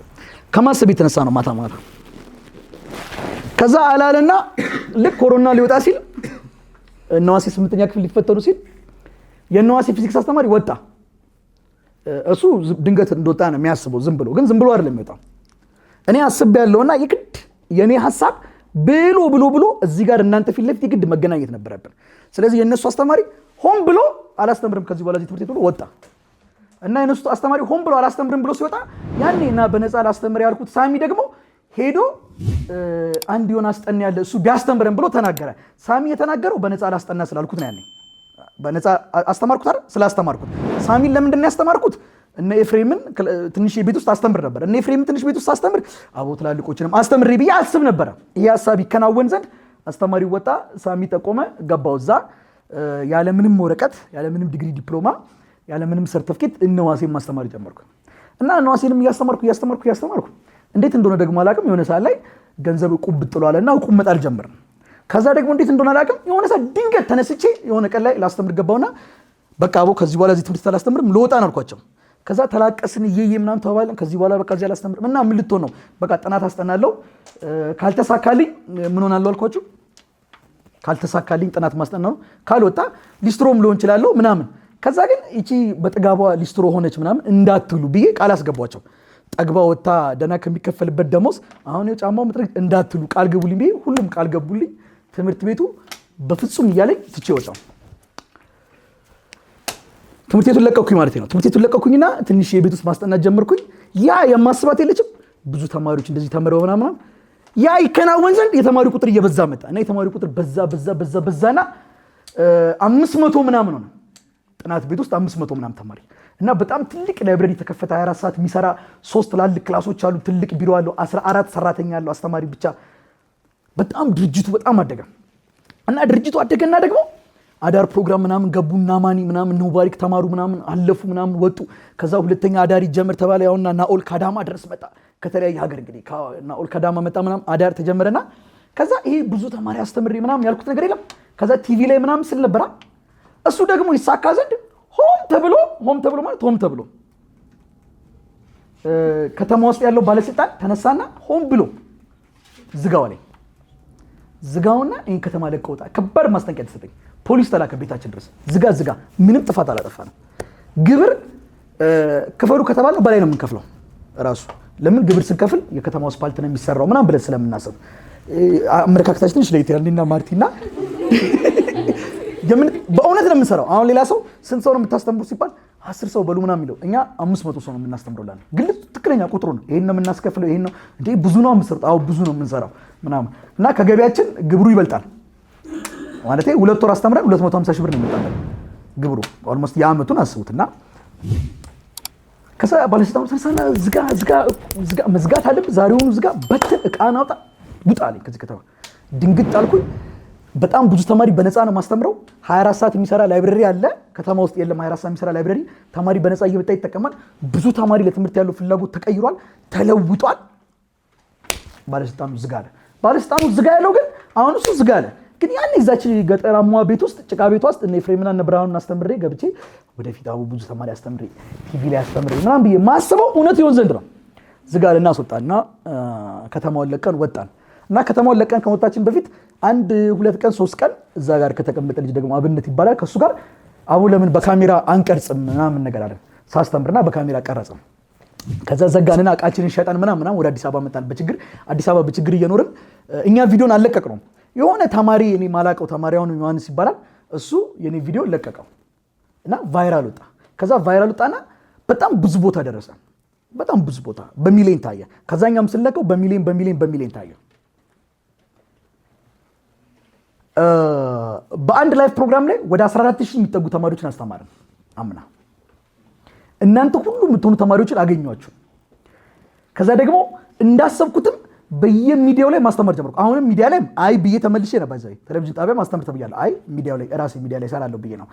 ከማሰብ የተነሳ ነው ማታ። ከዛ አላለና ልክ ኮሮና ሊወጣ ሲል እነዋሴ 8ኛ ክፍል ሊፈተኑ ሲል የነዋሴ ፊዚክስ አስተማሪ ወጣ። እሱ ድንገት እንደወጣ ነው የሚያስበው። ዝም ብሎ አይደለም የሚወጣው። እኔ አስቤያለሁና የግድ የኔ ሐሳብ ብሎ እዚህ ጋር እናንተ ፊት ለፊት የግድ መገናኘት ነበረብን። ስለዚህ የነሱ አስተማሪ ሆን ብሎ አላስተምርም ከዚህ በኋላ ትምህርት ብሎ ወጣ እና የነሱ አስተማሪ ሆን ብሎ አላስተምርም ብሎ ሲወጣ ያኔና በነፃ ላስተምር ያልኩት ሳሚ ደግሞ ሄዶ አንድ ዮና አስጠና ያለ እሱ ቢያስተምረን ብሎ ተናገረ። ሳሚ የተናገረው በነፃ ላስጠና ስላልኩት ነው። ያኔ በነፃ አስተማርኩት አይደል? ስላስተማርኩት ሳሚን ለምንድን ነው ያስተማርኩት? እነ ኤፍሬምን ትንሽ ቤት ውስጥ አስተምር ነበር። እነ ኤፍሬምን ትንሽ ቤት ውስጥ አስተምር አቦ ትላልቆችንም አስተምሬ ብዬ አስብ ነበር። ይሄ ሐሳብ ይከናወን ዘንድ አስተማሪው ወጣ፣ ሳሚ ጠቆመ፣ ገባው እዛ ያለ ምንም ወረቀት ያለ ምንም ዲግሪ ዲፕሎማ ያለ ምንም ሰርቲፊኬት እነዋሴን ማስተማር ጀመርኩ። እና እነዋሴንም እያስተማርኩ እንዴት እንደሆነ ደግሞ አላውቅም። የሆነ ሰዓት ላይ ገንዘብ ቁብ ጥሏልና ቁብ መጣል ጀመርን። ከዛ ደግሞ እንዴት እንደሆነ አላውቅም። የሆነ ሰዓት ድንገት ተነስቼ የሆነ ቀን ላይ ላስተምር ገባውና በቃ አቦ ከዚህ በኋላ እዚህ ትምህርት አላስተምርም ልወጣ ነው አልኳቸው። ከዛ ተላቀስን እየየ ምናምን ተባባልን። ከዚህ በኋላ በቃ እዚህ አላስተምርም እና ምን ልትሆን ነው? በቃ ጥናት አስጠናለሁ ካልተሳካልኝ ምን ሆናለሁ አልኳቸው። ካልተሳካልኝ ጥናት ማስጠና ነው፣ ካልወጣ ሊስትሮም ሊሆን ይችላል ምናምን። ከዛ ግን እቺ በጥጋቧ ሊስትሮ ሆነች ምናምን እንዳትሉ ብዬ ቃል አስገቧቸው። ጠግባ ወጣ ደና ከሚከፈልበት ደሞዝ አሁን የጫማው መጥረግ እንዳትሉ ቃል ገቡልኝ ብዬ ሁሉም ቃል ገቡልኝ። ትምህርት ቤቱ በፍጹም እያለኝ ትቼ ወጣሁ። ትምህርት ቤቱን ለቀኩኝ ማለት ነው። ትምህርት ቤቱን ለቀኩኝና ትንሽ የቤት ውስጥ ማስጠናት ጀመርኩኝ። ያ የማስባት የለችም ብዙ ተማሪዎች እንደዚህ ተመረው ምናምን ያ ይከናወን ዘንድ የተማሪ ቁጥር እየበዛ መጣ እና የተማሪ ቁጥር በዛና 500 ምናምን ሆነ። ጥናት ቤት ውስጥ 500 ምናምን ተማሪ እና በጣም ትልቅ ላይብረሪ ተከፈተ። 24 ሰዓት የሚሰራ 3 ትላልቅ ክላሶች አሉ። ትልቅ ቢሮ አለው። 14 ሰራተኛ አለው አስተማሪ ብቻ። በጣም ድርጅቱ በጣም አደገ እና ድርጅቱ አደገና ደግሞ አዳር ፕሮግራም ምናምን ገቡና ማኒ ምናምን ሙባሪክ ተማሩ ምናምን አለፉ ምናምን ወጡ። ከዛ ሁለተኛ አዳር ይጀምር ተባለ። ያውና ናኦል ካዳማ ድረስ መጣ። ከተለያየ ሀገር እንግዲህ ናኦል ካዳማ መጣ ምናምን አዳር ተጀመረና ከዛ ይሄ ብዙ ተማሪ አስተምሬ ምናምን ያልኩት ነገር የለም። ከዛ ቲቪ ላይ ምናምን ስል ነበር። እሱ ደግሞ ይሳካ ዘንድ ሆም ተብሎ ከተማ ውስጥ ያለው ባለስልጣን ተነሳና ሆም ብሎ ዝጋውና ይሄን ከተማ ለቀው ወጣ። ከባድ ማስጠንቀቂያ ተሰጠኝ። ፖሊስ ተላከ ቤታችን ድረስ። ዝጋ ምንም ጥፋት አላጠፋንም። ግብር ክፈሉ ከተባለ በላይ ነው የምንከፍለው ራሱ። ለምን ግብር ስንከፍል የከተማው አስፓልት ነው የሚሰራው ምናምን ብለን ስለምናስብ አመለካከታችን ትንሽ ለይት ያለና ማርቲና በእውነት ነው የምንሰራው። አሁን ሌላ ሰው ስንት ሰው ነው የምታስተምሩ ሲባል 10 ሰው በሉ ምናምን የሚለው እኛ 500 ሰው ነው የምናስተምረው ላለ ግልጽ ትክክለኛ ቁጥሩ ነው። ይሄን ነው የምናስከፍለው፣ ይሄን ነው እንዴ ብዙ ነው የምንሰራው። አዎ ብዙ ነው የምንሰራው ምናምን እና ከገቢያችን ግብሩ ይበልጣል ማለት 2 ወር አስተምረን 250 ሺህ ብር ነው የሚመጣው ግብሩ ኦልሞስት የዓመቱን አስቡትና ከዛ ባለስልጣኑ ተነሳና ዝጋ መዝጋት አለብህ ዛሬውኑ ዝጋ በትን ዕቃን አውጣ ውጣ አለኝ። ከዚህ ከተማ ድንግጥ አልኩኝ። በጣም ብዙ ተማሪ በነፃ ነው ማስተምረው። 24 ሰዓት የሚሰራ ላይብረሪ አለ ከተማ ውስጥ የለም። 24 ሰዓት የሚሰራ ላይብረሪ ተማሪ በነፃ እየመጣ ይጠቀማል። ብዙ ተማሪ ለትምህርት ያለው ፍላጎት ተቀይሯል፣ ተለውጧል። ባለስልጣኑ ዝጋ አለ። ባለስልጣኑ ዝጋ ያለው ግን አሁን እሱ ዝጋ አለ። ግን ያን እዛች ገጠራማ ቤት ውስጥ ጭቃ ቤት ውስጥ እነ ኤፍሬምና እነ ብርሃኑን አስተምሬ ገብቼ ወደፊት አቡ ብዙ ተማሪ አስተምሬ ቲቪ ላይ አስተምሬ ምናምን ብዬ ማስበው እውነት ይሆን ዘንድ ነው። ዝጋ አለና አስወጣና ከተማውን ለቀን ወጣን እና ከተማውን ለቀን ከመውጣችን በፊት 1-2 ቀን 3 ቀን እዛ ጋር ከተቀመጠ ልጅ ደግሞ አብነት ይባላል ከሱ ጋር አቡ ለምን በካሜራ አንቀርጽም ምናምን ነገር አለ። ሳስተምርና በካሜራ ቀረጽም። ከዛ ዘጋንና እቃችንን ሸጠን ምናምን ወደ አዲስ አበባ መጣን። በችግር አዲስ አበባ በችግር እየኖርን እኛ ቪዲዮን አልለቀቅነውም። የሆነ ተማሪ እኔ ማላቀው ተማሪያውን ዮሐንስ ይባላል እሱ የኔ ቪዲዮ ለቀቀው እና ቫይራል ወጣ። ከዛ ቫይራል ወጣና በጣም ብዙ ቦታ ደረሰ። በጣም ብዙ ቦታ በሚሊዮን ታየ። ከዛኛም ስለቀው በሚሊዮን ታየ። በአንድ ላይቭ ፕሮግራም ላይ ወደ 14000 የሚጠጉ ተማሪዎችን አስተማርን አምና። እናንተ ሁሉ የምትሆኑ ተማሪዎችን አገኟችሁ። ከዛ ደግሞ እንዳሰብኩትም በየሚዲያው ላይ ማስተማር ጀመርኩ። አሁንም ሚዲያ ላይ አይ ብዬ ተመልሼ ነበር። እዛ ቴሌቪዥን ጣቢያ ማስተማር ተብያለሁ። አይ ሚዲያው ላይ ራሴ ሚዲያ ላይ ሰራለሁ ብዬ ነው።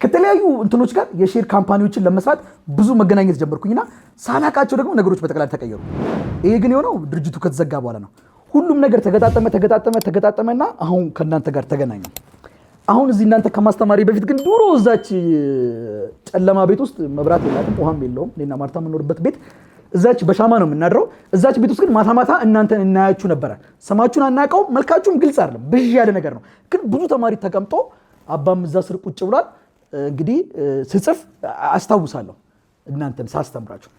ከተለያዩ እንትኖች ጋር የሼር ካምፓኒዎችን ለመስራት ብዙ መገናኘት ጀመርኩኝና ሳላቃቸው ደግሞ ነገሮች በጠቅላላ ተቀየሩ። ይሄ ግን የሆነው ድርጅቱ ከተዘጋ በኋላ ነው። ሁሉም ነገር ተገጣጠመና አሁን ከእናንተ ጋር ተገናኘ። አሁን እዚህ እናንተ ከማስተማሪ በፊት ግን ድሮ እዛች ጨለማ ቤት ውስጥ መብራት የላትም ውሃም የለውም። እኔና ማርታ የምንኖርበት ቤት እዛች በሻማ ነው የምናድረው። እዛች ቤት ውስጥ ግን ማታ ማታ እናንተን እናያችሁ ነበረ። ስማችሁን አናውቀው፣ መልካችሁም ግልጽ አይደለም፣ ብዥ ያለ ነገር ነው። ግን ብዙ ተማሪ ተቀምጦ አባም እዛ ስር ቁጭ ብሏል። እንግዲህ ስጽፍ አስታውሳለሁ እናንተን ሳስተምራችሁ።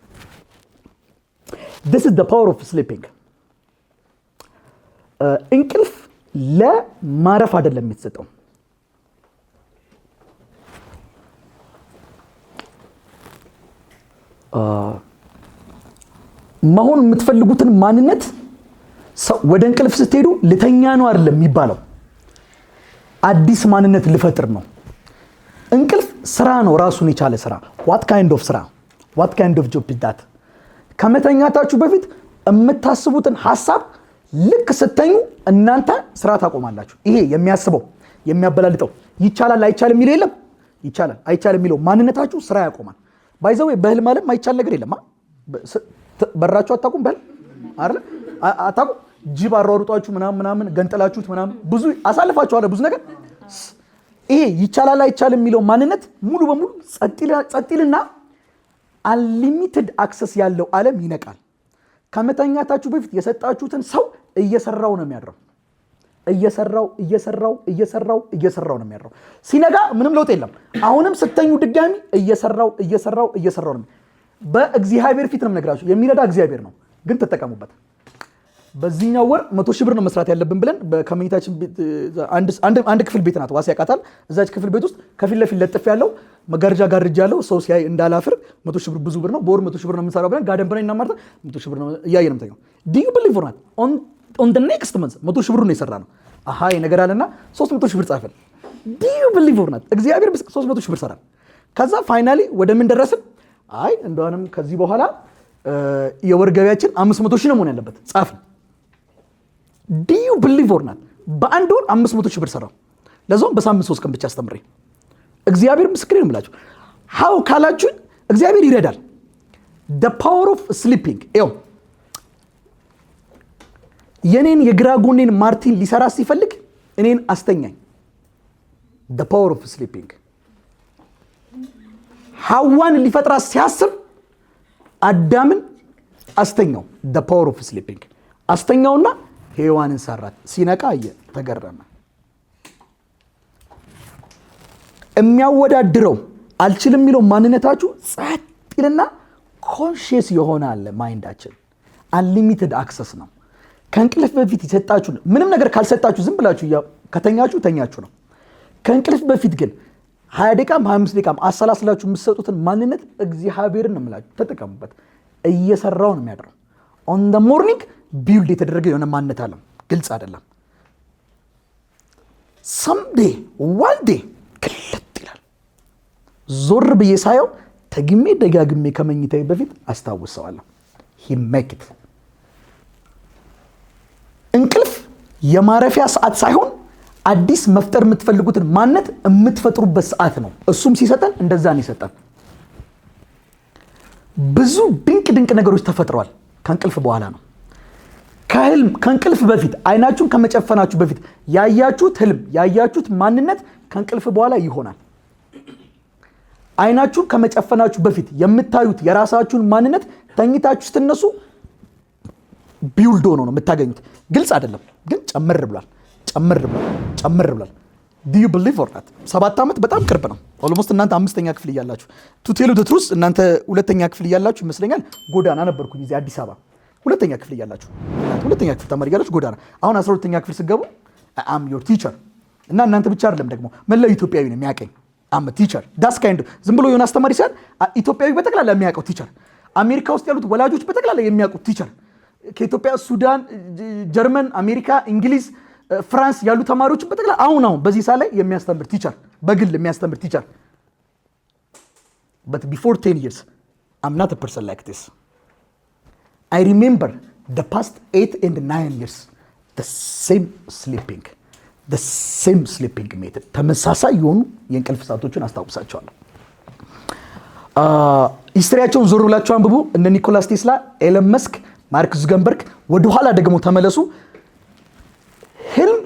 This is the power of sleeping። እንቅልፍ ለማረፍ አይደለም የተሰጠው። መሆን የምትፈልጉትን ማንነት ወደ እንቅልፍ ስትሄዱ ልተኛ ነው አይደለም የሚባለው፣ አዲስ ማንነት ልፈጥር ነው። እንቅልፍ ስራ ነው፣ ራሱን የቻለ ስራ። what kind of ስራ? what kind of job is that? ከመተኛታችሁ በፊት የምታስቡትን ሐሳብ ልክ ስተኙ እናንተ ስራ ታቆማላችሁ። ይሄ የሚያስበው የሚያበላልጠው ይቻላል አይቻልም የሚለው የለም። ይቻላል አይቻልም የሚለው ማንነታችሁ ስራ ያቆማል። ባይዘው በህልም ዓለም ማይቻል ነገር የለም። በራችሁ አታቁም በህልም አይደል? አታቁም። ጅብ አሯሩጧችሁ ምናምን ገንጠላችሁት ምናምን ብዙ አሳልፋችኋል ብዙ ነገር። ይሄ ይቻላል አይቻልም የሚለው ማንነት ሙሉ በሙሉ ጸጥልና አንሊሚትድ አክሰስ ያለው ዓለም ይነቃል። ከመተኛታችሁ በፊት የሰጣችሁትን ሰው እየሰራው ነው የሚያድረው። እየሰራው ነው የሚያድረው። ሲነጋ ምንም ለውጥ የለም። አሁንም ስተኙ ድጋሚ እየሰራው ነው። በእግዚአብሔር ፊት ነው የምነግራችሁ። የሚረዳ እግዚአብሔር ነው፣ ግን ተጠቀሙበት። በዚህኛው ወር 100 ሺህ ብር ነው መስራት ያለብን ብለን ከመኝታችን አንድ ክፍል ቤት ናት፣ ዋስ ያውቃታል። እዛች ክፍል ቤት ውስጥ ከፊት ለፊት ለጥፍ ያለው መጋረጃ ጋርጃ ያለው ሰው ሲያይ እንዳላፍር 100 ሺህ ብር ብዙ ብር ነው፣ በወር 100 ሺህ ብር ነው የምንሰራው ብለን ጋደም ብለን እናማርታ 100 ሺህ ብር ነው እያየን ነው የምንተኛው። ዱ ዩ ቢሊቭ ኦር ናት ኦን ዘ ኔክስት መንዝ 100 ሺህ ብር ነው የሰራ ነው። አሃ ነገር አለና 300 ሺህ ብር ጻፈን። ዱ ዩ ቢሊቭ ኦር ናት እግዚአብሔር 300 ሺህ ብር ሰራን። ከዛ ፋይናሊ ወደ ምን ደረስን? አይ እንደውንም ከዚህ በኋላ የወር ገቢያችን 500 ሺህ ነው መሆን ያለበት ጻፍን። ዱ ዩ ቢሊቭ ኦር ናት በአንድ ወር 500 ሺህ ብር ሰራው። ለዛውም በሳምንት 3 ቀን ብቻ አስተምሬ። እግዚአብሔር ምስክሬ ነው የምላችሁ። ሃው ካላችሁ እግዚአብሔር ይረዳል። the power of sleeping ይኸው የኔን የግራ ጎኔን ማርቲን ሊሰራ ሲፈልግ እኔን አስተኛኝ። the power of sleeping ሐዋን ሊፈጥራ ሲያስብ አዳምን አስተኛው። the power of sleeping አስተኛውና ሔዋንን ሰራት። ሲነቃ ተገረመ። የሚያወዳድረው አልችልም የሚለው ማንነታችሁ ጸጥ ይልና ኮንሺየስ ይሆናል። ማይንዳችን አንሊሚትድ አክሰስ ነው። ከእንቅልፍ በፊት የሰጣችሁ ምንም ነገር ካልሰጣችሁ ዝም ብላችሁ ከተኛችሁ ተኛችሁ ነው። ከእንቅልፍ በፊት ግን 20 ደቂቃም 25 ደቂቃም አሰላስላችሁ የምትሰጡትን ማንነት እግዚአብሔርን ነው የምላችሁ ተጠቀሙበት። እየሰራው ነው የሚያድረው። ኦን ዘ ሞርኒንግ ቢልድ የተደረገ የሆነ ማንነት አለ፣ ግልጽ አይደለም። ሰምዴ ዋልዴ ክልጥ ይላል። ዞር ብዬ ሳየው ተግሜ ደጋግሜ ከመኝታዬ በፊት አስታውሰዋለሁ። ሂሜክት እንቅልፍ የማረፊያ ሰዓት ሳይሆን አዲስ መፍጠር የምትፈልጉትን ማንነት የምትፈጥሩበት ሰዓት ነው። እሱም ሲሰጠን እንደዛ ነው ይሰጠን። ብዙ ድንቅ ነገሮች ተፈጥረዋል ከእንቅልፍ በኋላ ነው። ከእንቅልፍ በፊት አይናችሁን ከመጨፈናችሁ በፊት ያያችሁት ህልም ያያችሁት ማንነት ከእንቅልፍ በኋላ ይሆናል። አይናችሁን ከመጨፈናችሁ በፊት የምታዩት የራሳችሁን ማንነት ተኝታችሁ ስትነሱ ቢውልድ ሆኖ ነው የምታገኙት። ግልጽ አይደለም ግን ጨምር ብሏል። do you believe or not? 7 ዓመት በጣም ቅርብ ነው። ኦልሞስት እናንተ 5ኛ ክፍል እያላችሁ to tell you the truth እናንተ 2ኛ ክፍል እያላችሁ ይመስለኛል ጎዳና ነበርኩኝ እዚህ አዲስ አበባ 2ኛ ክፍል እያላችሁ 2ኛ ክፍል ተማሪ እያላችሁ ጎዳና። አሁን 12ኛ ክፍል ስገቡ am your teacher እና እናንተ ብቻ አይደለም ደግሞ መላው ኢትዮጵያዊ ነው የሚያቀኝ። am a teacher that's kind ዝም ብሎ የሆነ አስተማሪ ሳይሆን ኢትዮጵያዊ በተክላላ የሚያቀው ቲቸር፣ አሜሪካ ውስጥ ያሉት ወላጆች በተክላላ የሚያውቁት ቲቸር፣ ከኢትዮጵያ ሱዳን፣ ጀርመን፣ አሜሪካ፣ እንግሊዝ፣ ፍራንስ ያሉ ተማሪዎች በተክላላ አሁን በዚህ ሰዓት ላይ የሚያስተምር ቲቸር፣ በግል የሚያስተምር ቲቸር። but before 10 years I'm not a person like this. I remember the past 8 and 9 years the same sleeping method ተመሳሳይ የሆኑ የእንቅልፍ ሰዓቶችን አስታውሳቸዋለሁ። ሂስትሪያቸውን ዞር ብላችሁ አንብቡ። እነ ኒኮላስ ቴስላ፣ ኤለን መስክ፣ ማርክ ዙከርበርግ ወደኋላ ደግሞ ተመለሱ። ህልም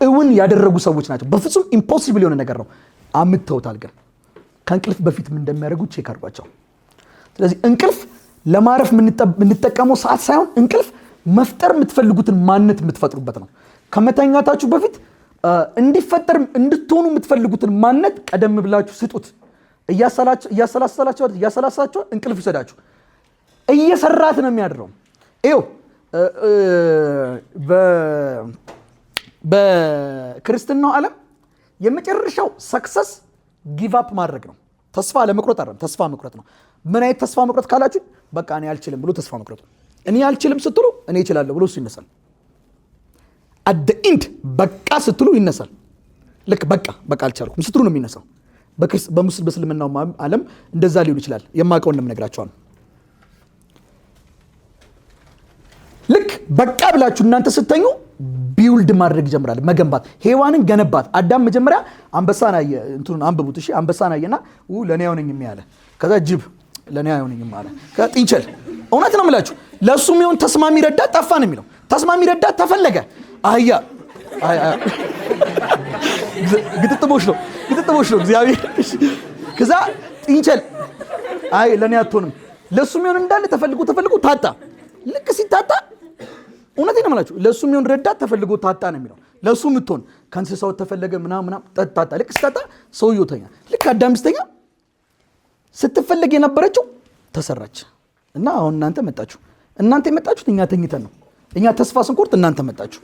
እውን ያደረጉ ሰዎች ናቸው። በፍጹም ኢምፖሲብል የሆነ ነገር ነው አምጥተውታል። ግን ከእንቅልፍ በፊት ምን እንደሚያደርጉ ቼክ አድርጓቸው። ስለዚህ እንቅልፍ ለማረፍ የምንጠቀመው ሰዓት ሳይሆን እንቅልፍ መፍጠር የምትፈልጉትን ማንነት የምትፈጥሩበት ነው። ከመተኛታችሁ በፊት እንድትሆኑ የምትፈልጉትን ማንነት ቀደም ብላችሁ ስጡት። እያሰላሰላችሁ እንቅልፍ ይሰዳችሁ። እየሰራት ነው የሚያድረው። ይኸው በክርስትናው ዓለም የመጨረሻው ሰክሰስ ጊቭ አፕ ማድረግ ነው። ተስፋ ለመቁረጥ አይደለም፣ ተስፋ መቁረጥ ነው። ምን አይነት ተስፋ መቁረጥ ካላችሁ በቃ እኔ አልችልም ብሎ ተስፋ መቁረጥ ነው። እኔ አልችልም ስትሉ እኔ እችላለሁ ብሎ እሱ ይነሳል። አት ዘ ኢንድ በቃ ስትሉ ይነሳል። ልክ በቃ አልቻልኩም ስትሉ ነው የሚነሳው። በእስልምናው ዓለም እንደዛ ሊሆን ይችላል። የማውቀውን ነው የምነግራችኋለሁ። ልክ በቃ ብላችሁ እናንተ ስተኙ ቢውልድ ማድረግ ይጀምራል፣ መገንባት። ሔዋንን ገነባት። አዳም መጀመሪያ አንበሳን አየ። እንትኑን አንብቡት እሺ። አንበሳን አየና ለኔ አይሆነኝም ያለ፣ ከዛ ጅብ ለኔ አይሆነኝም አለ፣ ከዛ ጥንቸል። እውነት ነው የምላችሁ ለሱ የሚሆን ተስማሚ ረዳት ጠፋ ነው የሚለው። ተስማሚ ረዳት ተፈለገ። አህያ ግጥጥሞች ነው እግዚአብሔር። ከዛ ጥንቸል ለኔ አትሆንም። ለሱ የሚሆን እንዳለ ተፈልጎ ታጣ። ልክ ሲታጣ እውነቴን ነው የምላችሁ ለሱ የሚሆን ረዳት ተፈልጎ ታጣ ነው የሚለው። ለሱ የምትሆን ከእንስሳው ተፈለገ ምናምን ታጣ። ልክ ሲታጣ ሰውየው ተኛ። ልክ አዳም ሲተኛ ስትፈለግ የነበረችው ተሰራች እና አሁን እናንተ መጣችሁ። እናንተ የመጣችሁት እኛ ተኝተን ነው። እኛ ተስፋ ስንቆርጥ እናንተ መጣችሁ።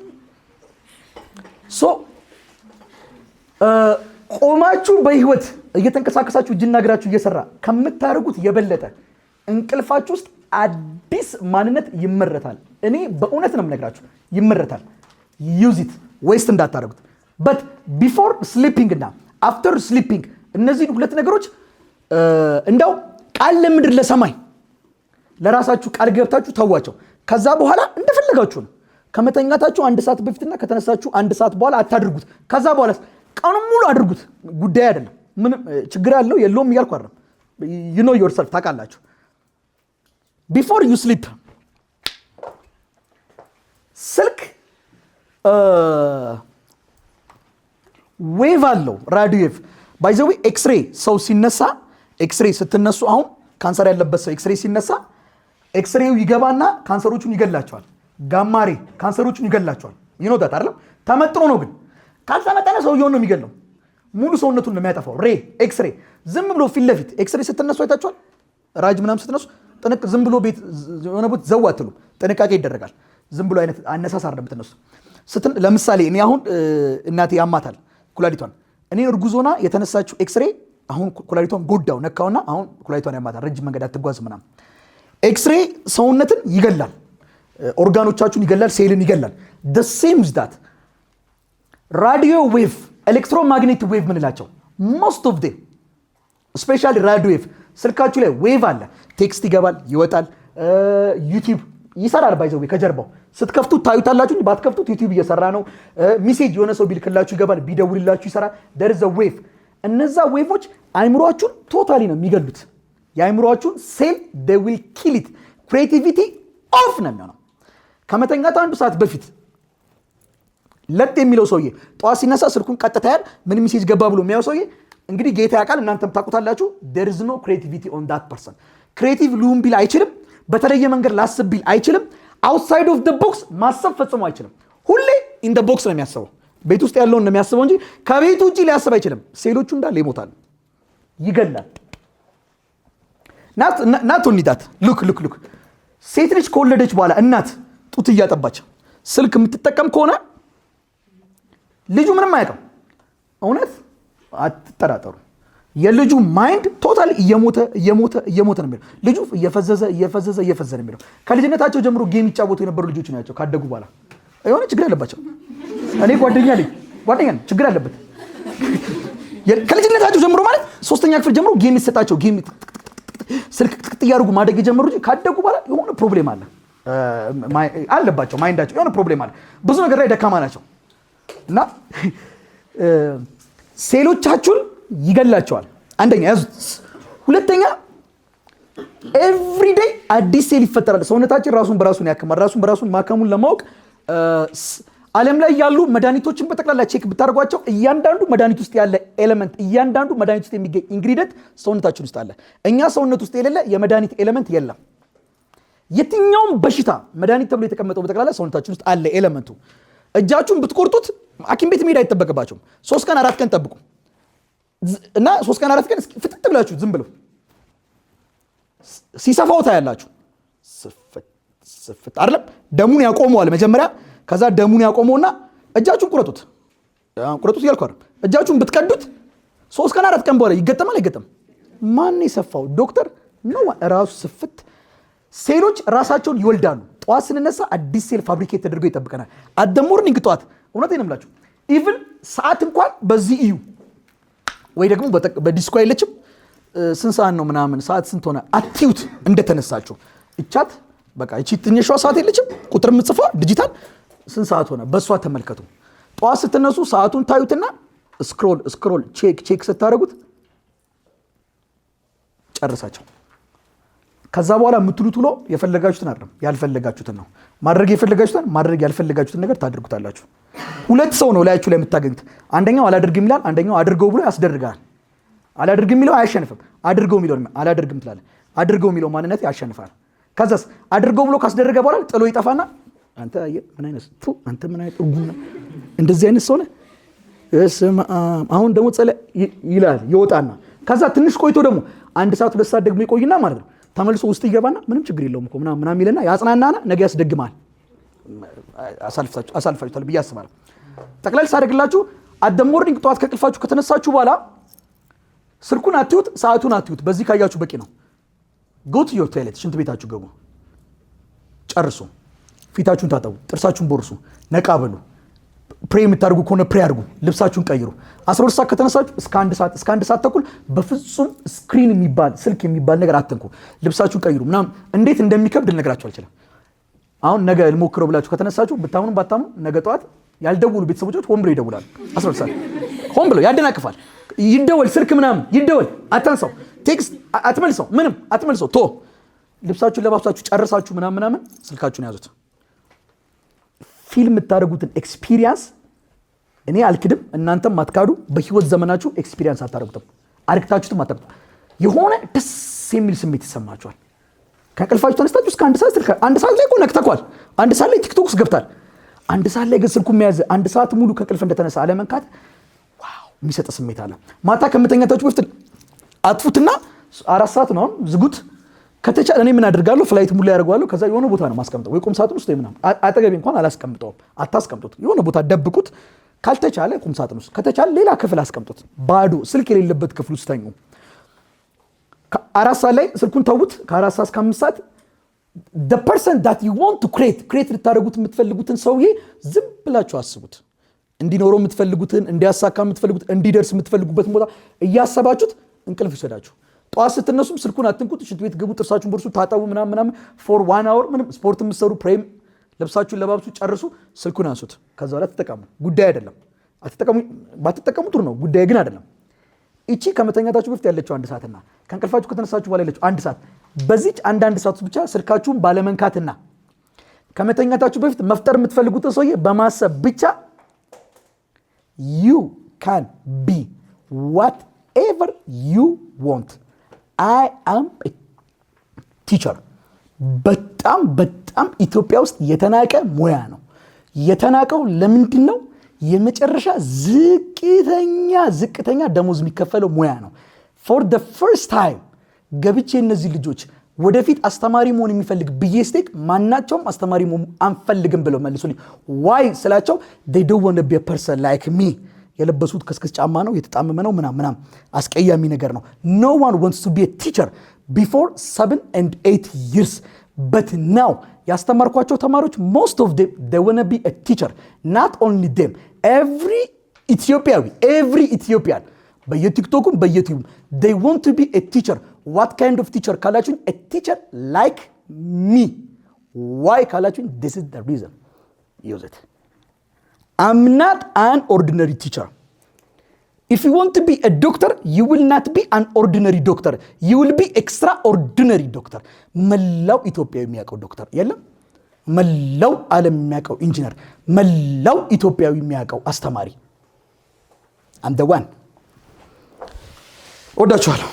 ቆማችሁ በህይወት እየተንቀሳቀሳችሁ እጅና እግራችሁ እየሰራ ከምታደርጉት የበለጠ እንቅልፋችሁ ውስጥ አዲስ ማንነት ይመረታል። እኔ በእውነት ነው የምነግራችሁ ይመረታል። ዩዝ ኢት፣ ዌስት እንዳታደርጉት። በት ቢፎር ስሊፒንግ እና አፍተር ስሊፒንግ እነዚህን ሁለት ነገሮች እንደው ቃል ለምድር ለሰማይ ለራሳችሁ ቃል ገብታችሁ ተዋቸው። ከዛ በኋላ እንደፈለጋችሁ ነው። ከመተኛታችሁ 1 ሰዓት በፊትና ከተነሳችሁ 1 ሰዓት በኋላ አታድርጉት። ከዛ በኋላ ቀኑን ሙሉ አድርጉት። ጉዳይ አይደለም። ምንም ችግር ያለው የለውም እያልኩ አይደለም። you know yourself ታውቃላችሁ። before you sleep ስልክ ዌቭ አለው፣ ራዲዮ ዌቭ። ባይ ዘ ዌይ ኤክስሬ ሰው ሲነሳ ኤክስሬ ስትነሱ አሁን ካንሰር ያለበት ሰው ኤክስሬ ሲነሳ ኤክስሬው ይገባና ካንሰሮቹን ይገላቸዋል። ጋማሬ ካንሰሮቹን ይገላቸዋል። ይኖዳት አይደለም። ተመጥኖ ነው ግን ካልተመጠነ ሰውየውን ነው የሚገለው። ሙሉ ሰውነቱን ነው የሚያጠፋው። ኤክስሬ ዝም ብሎ ፊት ለፊት ኤክስሬ ስትነሱ አይታችኋል። ራጅ ምናምን ስትነሱ ዝም ብሎ ቤት የሆነ ቦታ ዘው አትሉ። ጥንቃቄ ይደረጋል። ዝም ብሎ አይነት አነሳስ አይደለም የምትነሱ። ለምሳሌ እኔ አሁን እናቴ ያማታል ኩላሊቷን። እኔ እርጉዞና የተነሳችው ኤክስሬ አሁን ኩላሊቷን ጎዳው ነካውና አሁን ኩላሊቷን ያማታል፣ ረጅም መንገድ አትጓዝ ምናምን። ኤክስሬ ሰውነትን ይገላል፣ ኦርጋኖቻችሁን ይገላል፣ ሴልን ይገላል። the same is that radio wave ኤሌክትሮማግኔቲክ ዌቭ ምንላቸው most of them especially radio wave ስልካችሁ ላይ ዌቭ አለ፣ ቴክስት ይገባል ይወጣል፣ ዩቲዩብ ይሰራል። ባይዘው ከጀርባው ስትከፍቱት ታዩታላችሁ፣ ባትከፍቱት ዩቲዩብ እየሰራ ነው። ሜሴጅ የሆነ ሰው ቢልክላችሁ ይገባል፣ ቢደውልላችሁ ይሰራል። there is a wave። እነዛ ዌቮች አይምሮአችሁን ቶታሊ ነው የሚገሉት። የአይምሮአችሁን ሴል they will kill it። ክሬቲቪቲ ኦፍ ነው የሚሆነው። ከመተኛት አንዱ ሰዓት በፊት ለጥ የሚለው ሰውዬ ጠዋት ሲነሳ ስልኩን ቀጥታ ያል ምን ሜሴጅ ገባ ብሎ የሚያው ሰውዬ እንግዲህ ጌታ ያውቃል፣ እናንተም ታውቁታላችሁ። there is no creativity on that person። ክሬቲቭ ልሁን ቢል አይችልም፣ በተለየ መንገድ ላስብ ቢል አይችልም፣ outside of the box ማሰብ ፈጽሞ አይችልም። ሁሌ in the box ነው የሚያስበው፣ ቤት ውስጥ ያለውን ነው የሚያስበው እንጂ ከቤት ውጪ ሊያስብ አይችልም። ሴሎቹ እንዳለ ይሞታል፣ ይገላል። ናት ኒዳት ሉክ ሴት ልጅ ከወለደች በኋላ እናት ጡት እያጠባች ስልክ የምትጠቀም ከሆነ ልጁ ምንም አያውቅም። እውነት አትጠራጠሩ። የልጁ ማይንድ ቶታል እየሞተ ነው የሚለው። ልጁ እየፈዘዘ ነው የሚለው። ከልጅነታቸው ጀምሮ ጌም ይጫወቱ የነበሩ ልጆች ናቸው። ካደጉ በኋላ የሆነ ችግር አለባቸው። እኔ ጓደኛ ችግር አለበት። ከልጅነታቸው ጀምሮ ማለት 3ኛ ክፍል ጀምሮ ጌም ይሰጣቸው፣ ጌም ስልክ ጥቅጥ እያደረጉ ማደግ የጀመሩ እንጂ ካደጉ በኋላ የሆነ ፕሮብሌም አለባቸው። ማይንዳቸው የሆነ ፕሮብሌም አለ። ብዙ ነገር ላይ ደካማ ናቸው እና ሴሎቻችሁን ይገላቸዋል። አንደኛ ያዙት። ሁለተኛ ኤቭሪዴይ አዲስ ሴል ይፈጠራል። ሰውነታችን ራሱን በራሱን ያክማል። ራሱን በራሱን ማከሙን ለማወቅ ዓለም ላይ ያሉ መድኃኒቶችን በጠቅላላ ቼክ ብታደርጓቸው እያንዳንዱ መድኃኒት ውስጥ ያለ ኤሌመንት፣ እያንዳንዱ መድኃኒት ውስጥ የሚገኝ ኢንግሪዲየንት ሰውነታችን ውስጥ አለ። እኛ ሰውነት ውስጥ የሌለ የመድኃኒት ኤሌመንት የለም። የትኛውም በሽታ መድኃኒት ተብሎ የተቀመጠው በጠቅላላ ሰውነታችን ውስጥ አለ ኤሌመንቱ። እጃችሁን ብትቆርጡት ሐኪም ቤት መሄድ አይጠበቅባችሁም። 3 ቀን 4 ቀን ጠብቁ እና 3 ቀን 4 ቀን ፍጥጥ ብላችሁ ዝም ብለው ሲሰፋው ታያላችሁ። ስፍት አይደለም ደሙን ያቆመዋል መጀመሪያ። ከዛ ደሙን ያቆመውና እጃችሁን ቁረጡት እያልኩ አይደል። እጃችሁን ብትቀዱት 3 ቀን 4 ቀን በኋላ ይገጠማል አይገጠም? ማን የሰፋው? ዶክተር ነው ራሱ። ስፍት ሴሎች ራሳቸውን ይወልዳሉ። ጠዋት ስንነሳ አዲስ ሴል ፋብሪኬት ተደርጎ ይጠብቀናል። አት ዘ ሞርኒንግ ጠዋት እውነቴን ነው የምላችሁ። ኢቭን ሰዓት እንኳን በዚህ እዩ ወይ ደግሞ በዲስኮ አይለችም። ስንት ሰዓት ነው ምናምን ሰዓት ስንት ሆነ አትዩት እንደተነሳችሁ። እቻት በቃ እቺ ትንሿ ሰዓት የለችም ቁጥር የምትጽፏ ዲጂታል ስንት ሰዓት ሆነ በእሷ ተመልከቱ። ጠዋት ስትነሱ ሰዓቱን ታዩትና ስክሮል ቼክ ስታደርጉት ጨርሳቸው። ከዛ በኋላ የምትሉት ውሎ የፈለጋችሁትን አይደለም ያልፈለጋችሁትን ነው። ማድረግ የፈለጋችሁትን ማድረግ ያልፈለጋችሁትን ነገር ታደርጉታላችሁ። ሁለት ሰው ነው ላያችሁ ላይ የምታገኙት። አንደኛው አላደርግም ይላል፣ አንደኛው አድርገው ብሎ ያስደርጋል። አላደርግም የሚለው አያሸንፍም፣ አድርገው የሚለው አላደርግም ትላለህ። አድርገው የሚለው ማንነት ያሸንፋል። ከዛስ አድርገው ብሎ ካስደረገ በኋላ ጥሎ ይጠፋና አንተ ምን አይነት እርጉም ነው እንደዚህ አይነት ሰው ነህ አሁን ደግሞ ጸለ ይላል ይወጣና ከዛ ትንሽ ቆይቶ ደግሞ 1 ሰዓት 2 ሰዓት ደግሞ ይቆይና ማለት ነው ተመልሶ ውስጥ ይገባና ምንም ችግር የለውም እኮ ምናምን ይለና ያጽናናና ነገ ያስደግማል። አሳልፋችኋል ብዬ አስባለሁ። ጠቅላላ ሳደርግላችሁ አት ዘ ሞርኒንግ ጠዋት ከቅልፋችሁ ከተነሳችሁ በኋላ ስልኩን አትዩት፣ ሰዓቱን አትዩት። በዚህ ካያችሁ በቂ ነው። go to your toilet ሽንት ቤታችሁ ገቡ፣ ጨርሱ፣ ፊታችሁን ታጠቡ፣ ጥርሳችሁን ቦርሱ፣ ነቃ በሉ። ፕሬ የምታደርጉ ከሆነ ፕሬ አድርጉ፣ ልብሳችሁን ቀይሩ። 12 ሰዓት ከተነሳችሁ እስከ 1 ሰዓት ተኩል በፍጹም ስክሪን የሚባል ስልክ የሚባል ነገር አትንኩ። ልብሳችሁን ቀይሩ ምናምን። እንዴት እንደሚከብድ ልነግራችሁ አልችልም። አሁን ነገ ልሞክረው ብላችሁ ከተነሳችሁ ብታምኑ ባታምኑ ነገ ጠዋት ያልደውሉ ቤተሰቦች ሆን ብለው ይደውላሉ። 12 ሰዓት ሆን ብለው ያደናቅፋል። ይደወል ስልክ ምናምን ይደወል፣ አታንሳው፣ ቴክስት አትመልሰው፣ ምንም አትመልሰው። ቶ ልብሳችሁን ለባብሳችሁ ጨርሳችሁ ምናምን ስልካችሁን ያዙት። ፊልም የምታደርጉትን ኤክስፒሪየንስ እኔ አልክድም፣ እናንተም አትካዱ። በህይወት ዘመናችሁ ኤክስፒሪየንስ አታደርጉትም፣ አርክታችሁትም አታደርጉትም። የሆነ ደስ የሚል ስሜት ይሰማችኋል። ከእንቅልፋችሁ ተነስታችሁ እስከ 1 ሰዓት ስልክ 1 ሰዓት ላይ እኮ ነክተኳል። 1 ሰዓት ላይ ቲክቶክ ውስጥ ገብታል። 1 ሰዓት ላይ ግን ስልኩ የሚያዝ 1 ሰዓት ሙሉ ከእንቅልፍ እንደተነሳ አለመንካት ዋው የሚሰጥ ስሜት አለ። ማታ ከመተኛታችሁ በፊት አጥፉትና 4 ሰዓት ነው ዝጉት። ከተቻለ እኔ ምን አደርጋለሁ ፍላይት ሙሉ ያደርጋለሁ። ከዛ የሆነ ቦታ ነው ማስቀምጠው፣ ወይ ቁም ሳጥን ውስጥ ወይ ምናምን። አጠገቤ እንኳን አላስቀምጠውም። አታስቀምጡት፣ የሆነ ቦታ ደብቁት። ካልተቻለ ቁም ሳጥን ውስጥ ከተቻለ ሌላ ክፍል አስቀምጡት። ባዶ ስልክ የሌለበት ክፍል ውስጥ ተኙ። ከ4 ሰዓት ላይ ስልኩን ተውት። ከ4 ሰዓት እስከ 5 ሰዓት the person that you want to create ልታደርጉት የምትፈልጉትን ሰውዬ ዝም ብላችሁ አስቡት። እንዲኖረው የምትፈልጉትን፣ እንዲያሳካ የምትፈልጉትን፣ እንዲደርስ የምትፈልጉበትን ቦታ እያሰባችሁት እንቅልፍ ይሰዳችሁ። ጠዋት ስትነሱም ስልኩን አትንኩት። ሽንት ቤት ግቡ፣ ጥርሳችሁን ቦርሱ፣ ታጠቡ ምናምን for 1 hour ምንም ስፖርት የምትሰሩ ፕሬም ለብሳችሁን ለባብሱ ጨርሱ፣ ስልኩን አንሱት። ከዛ በኋላ ተጠቀሙ። ጉዳይ አይደለም። ባትጠቀሙ ጥሩ ነው፣ ጉዳይ ግን አይደለም። እቺ ከመተኛታችሁ በፊት ያለችው 1 ሰዓትና ከእንቅልፋችሁ ከተነሳችሁ በኋላ ያለችው 1 ሰዓት፣ በዚች አንድ ሰዓት ብቻ ስልካችሁን ባለመንካትና ከመተኛታችሁ በፊት መፍጠር የምትፈልጉትን ሰውዬ በማሰብ ብቻ you can be whatever you want. I am a teacher. በጣም ኢትዮጵያ ውስጥ የተናቀ ሙያ ነው። የተናቀው ለምንድን ነው? የመጨረሻ ዝቅተኛ ደሞዝ የሚከፈለው ሙያ ነው። for the first time ገብቼ እነዚህ ልጆች ወደፊት አስተማሪ መሆን የሚፈልግ ብዬ ስቴክ ማናቸውም አስተማሪ መሆን አንፈልግም ብለው መልሱልኝ። why ስላቸው they don't want to be a person like me። የለበሱት ከስክስ ጫማ ነው፣ የተጣመመ ነው ምናምን አስቀያሚ ነገር ነው። no one wants to be a teacher before 7 and 8 years. but now ያስተማርኳቸው ተማሪዎች most of them they want to be a teacher. not only them, every Ethiopian በየቲክቶኩም በየዩቲዩብ they want to be a teacher. what kind of teacher ካላችሁኝ a teacher like me. why ካላችሁኝ this is the reason. use it. I'm not an ordinary teacher. if you want to be a doctor, you will not be an ordinary doctor. you will be extraordinary doctor. መላው ኢትዮጵያ የሚያውቀው ዶክተር የለም። መላው ዓለም የሚያውቀው ኢንጂነር፣ መላው ኢትዮጵያዊ የሚያውቀው አስተማሪ። I'm the one. ወዳችኋለሁ።